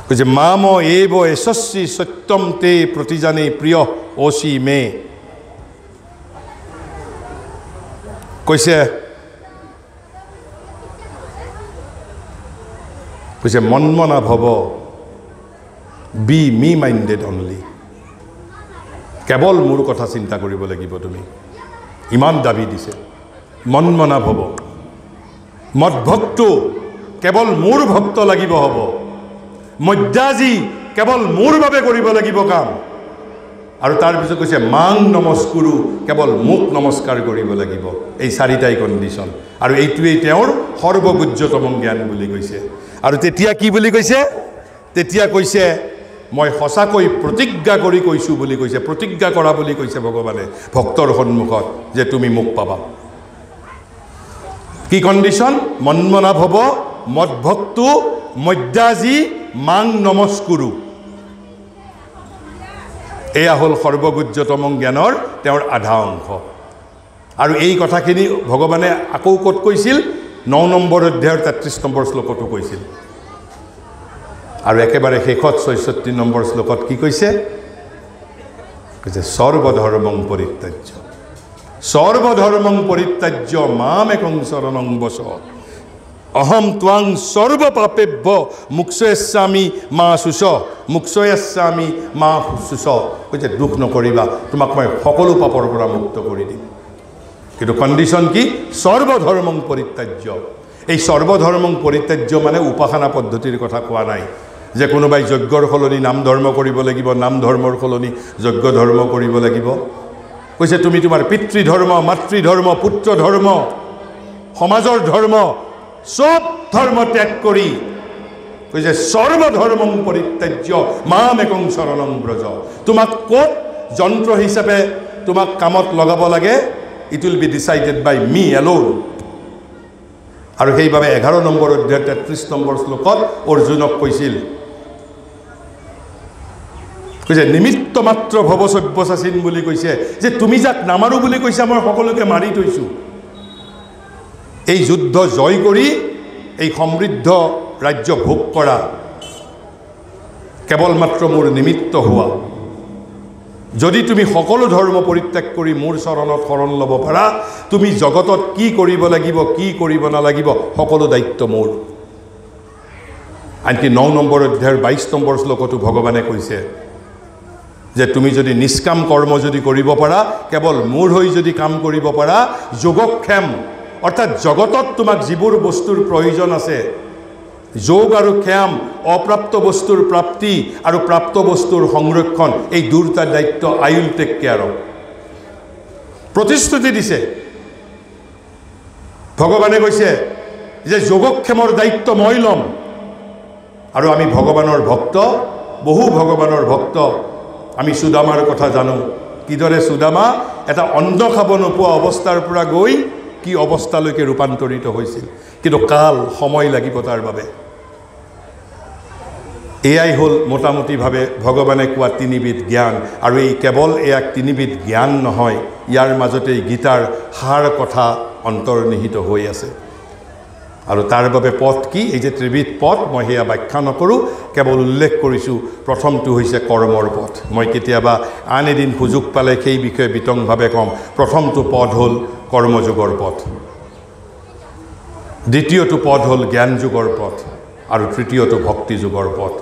কৈছে মাম এব যশস্বী সত্যম তে প্ৰতিজানে প্ৰিয় অসি মে। কৈছে মন্মনা ভৱ বি মি মাইণ্ডেড অনলি কেৱল মোৰ কথা চিন্তা কৰিব লাগিব তুমি ইমান দাবী দিছে মন্মনা ভৱ মদভক্ত কেৱল মোৰ ভক্ত লাগিব হ'ব মধ্যাজী কেৱল মোৰ বাবে কৰিব লাগিব কাম আৰু তাৰ পিছত কৈছে মাং নমস্কুৰু কেৱল মোক নমস্কাৰ কৰিব লাগিব এই চাৰিটাই কণ্ডিশ্যন আৰু এইটোৱেই তেওঁৰ সৰ্বগুহ্যতম জ্ঞান বুলি কৈছে আৰু তেতিয়া কি বুলি কৈছে তেতিয়া কৈছে মই সঁচাকৈ প্ৰতিজ্ঞা কৰি কৈছোঁ বুলি কৈছে প্ৰতিজ্ঞা কৰা বুলি কৈছে ভগৱানে ভক্তৰ সন্মুখত যে তুমি মোক পাবা কি কণ্ডিশ্যন মন্মনা ভৱ মদভক্তু মধ্যাজী মাং নমস্কুৰু এয়া হ'ল সৰ্বগুহ্যতম জ্ঞানৰ তেওঁৰ আধা অংশ আৰু এই কথাখিনি ভগৱানে আকৌ ক'ত কৈছিল 9 নম্বৰ অধ্যায়ৰ 33 নম্বৰ শ্লোকতো কৈছিল আৰু একেবাৰে শেষত 66 নম্বৰ শ্লোকত কি কৈছে সৰ্বধৰ্মং পৰিত্যাজ্য মাম একং শৰণং বচ অহম ত্বাং সৰ্বপাপেভ্য মুক্ষয়েস্যামি মা শুচ মুক্ষয়েস্যামি মা শুচ কৈছে দুখ নকৰিবা তোমাক মই সকলো পাপৰ পৰা মুক্ত কৰি দিম কিন্তু কণ্ডিশ্যন কি সৰ্বধৰ্মং পৰিত্যাজ্য এই সৰ্বধৰ্মং পৰিত্যাজ্য মানে উপাসনা পদ্ধতিৰ কথা কোৱা নাই যে কোনোবাই যজ্ঞৰ সলনি নাম ধৰ্ম কৰিব লাগিব নাম ধৰ্মৰ সলনি যজ্ঞ ধৰ্ম কৰিব লাগিব কৈছে তুমি তোমাৰ পিতৃধৰ্ম মাতৃধৰ্ম পুত্ৰ ধৰ্ম সমাজৰ ধৰ্ম সব ধৰ্ম ত্যাগ কৰি কৈছে সৰ্বধৰ্মং পৰিত্যাজ্য মাম একং শৰণং ব্ৰজ তোমাক ক'ত যন্ত্ৰ হিচাপে তোমাক কামত লগাব লাগে it will be decided by me alone আৰু সেইবাবে 11 নম্বৰ অধ্যায় 33 নম্বৰ শ্লোকত অৰ্জুনক কৈছিল কৈছে নিমিত্ত মাত্ৰ ভৱ সব্যসাচীন বুলি কৈছে যে তুমি যাক নামাৰো বুলি কৈছা মই সকলোকে মাৰি থৈছোঁ এই যুদ্ধ জয় কৰি এই সমৃদ্ধ ৰাজ্য ভোগ কৰা কেৱল মাত্ৰ মোৰ নিমিত্ত হোৱা যদি তুমি সকলো ধৰ্ম পৰিত্যাগ কৰি মোৰ চৰণত শৰণ ল'ব পাৰা তুমি জগতত কি কৰিব লাগিব কি কৰিব নালাগিব সকলো দায়িত্ব মোৰ আনকি 9 নম্বৰ অধ্যায়ৰ 22 নম্বৰ শ্লোকতো ভগৱানে কৈছে যে তুমি যদি নিষ্কাম কৰ্ম যদি কৰিব পাৰা কেৱল মোৰ হৈ যদি কাম কৰিব পাৰা যোগক্ষেম অৰ্থাৎ জগতত তোমাক যিবোৰ বস্তুৰ প্ৰয়োজন আছে যোগ আৰু ক্ষেম অপ্ৰাপ্ত বস্তুৰ প্ৰাপ্তি আৰু প্ৰাপ্ত বস্তুৰ সংৰক্ষণ এই দুটা দায়িত্ব আই উইল টেক কেয়াৰ অফ প্ৰতিশ্ৰুতি দিছে ভগৱানে কৈছে যে যোগক্ষেমৰ দায়িত্ব মই ল'ম আৰু আমি ভগৱানৰ ভক্ত বহু ভগৱানৰ ভক্ত আমি সুদামাৰ কথা জানো কিদৰে সুদামা এটা অন্ন খাব নোপোৱা অৱস্থাৰ পৰা গৈ কি অৱস্থালৈকে ৰূপান্তৰিত হৈছিল কিন্তু কাল সময় লাগিব তাৰ বাবে এয়াই হ'ল মোটামুটিভাৱে ভগৱানে কোৱা তিনিবিধ জ্ঞান আৰু এই কেৱল এয়া তিনিবিধ জ্ঞান নহয় ইয়াৰ মাজতেই গীতাৰ সাৰ কথা অন্তৰ্নিহিত হৈ আছে আৰু তাৰ বাবে পথ কি এই যে ত্ৰিবিধ পথ মই সেয়া ব্যাখ্যা নকৰোঁ কেৱল উল্লেখ কৰিছোঁ প্ৰথমটো হৈছে কৰ্মৰ পথ মই কেতিয়াবা আন এদিন সুযোগ পালে সেই বিষয়ে বিতংভাৱে ক'ম প্ৰথমটো পথ হ'ল কৰ্মযোগৰ পথ দ্বিতীয়টো পথ হ'ল জ্ঞান যোগৰ পথ আৰু তৃতীয়টো ভক্তি যোগৰ পথ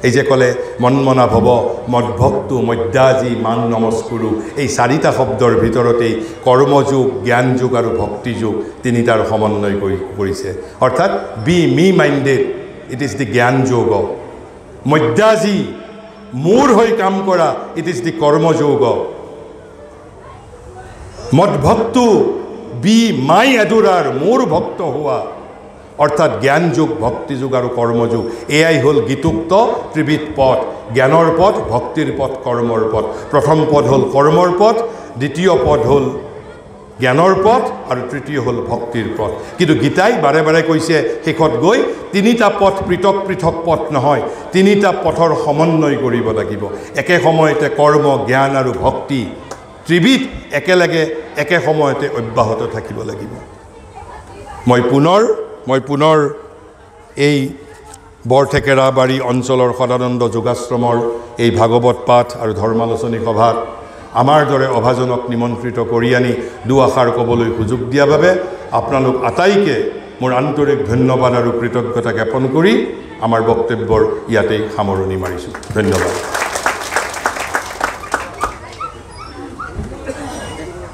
এই যে ক'লে মন্মনা ভৱ মদভক্তু মধ্যাজী মাং নমস্কুৰু এই চাৰিটা শব্দৰ ভিতৰতেই কৰ্মযোগ জ্ঞান যোগ আৰু ভক্তি যোগ তিনিটাৰ সমন্বয় কৰিছে অৰ্থাৎ be me minded it is the jnana yoga মধ্যাজী মোৰ হৈ কাম কৰা ইট ইজ দি কৰ্মযোগ মদভক্তু বি মাই এডোৰাৰ মোৰ ভক্ত হোৱা অৰ্থাৎ জ্ঞান যোগ ভক্তি যোগ আৰু কৰ্মযোগ এয়াই হ'ল গীতোক্ত ত্ৰিবিধ পথ জ্ঞানৰ পথ ভক্তিৰ পথ কৰ্মৰ পথ প্ৰথম পথ হ'ল কৰ্মৰ পথ দ্বিতীয় পথ হ'ল জ্ঞানৰ পথ আৰু তৃতীয় হ'ল ভক্তিৰ পথ কিন্তু গীতাই বাৰে বাৰে কৈছে শেষত গৈ তিনিটা পথ পৃথক পৃথক পথ নহয় তিনিটা পথৰ সমন্বয় কৰিব লাগিব একে সময়তে কৰ্ম জ্ঞান আৰু ভক্তি ত্ৰিবিধ একেলগে একে সময়তে অব্যাহত থাকিব লাগিব মই পুনৰ এই বৰঠেকেৰাবাৰী অঞ্চলৰ সদানন্দ যোগাশ্ৰমৰ এই ভাগৱত পাঠ আৰু ধৰ্মালোচনী সভাত আমাৰ দৰে অভাজনক নিমন্ত্ৰিত কৰি আনি দুআষাৰ ক'বলৈ সুযোগ দিয়াৰ বাবে আপোনালোক আটাইকে মোৰ আন্তৰিক ধন্যবাদ আৰু কৃতজ্ঞতা জ্ঞাপন কৰি আমাৰ বক্তব্যৰ ইয়াতেই সামৰণি মাৰিছোঁ। ধন্যবাদ।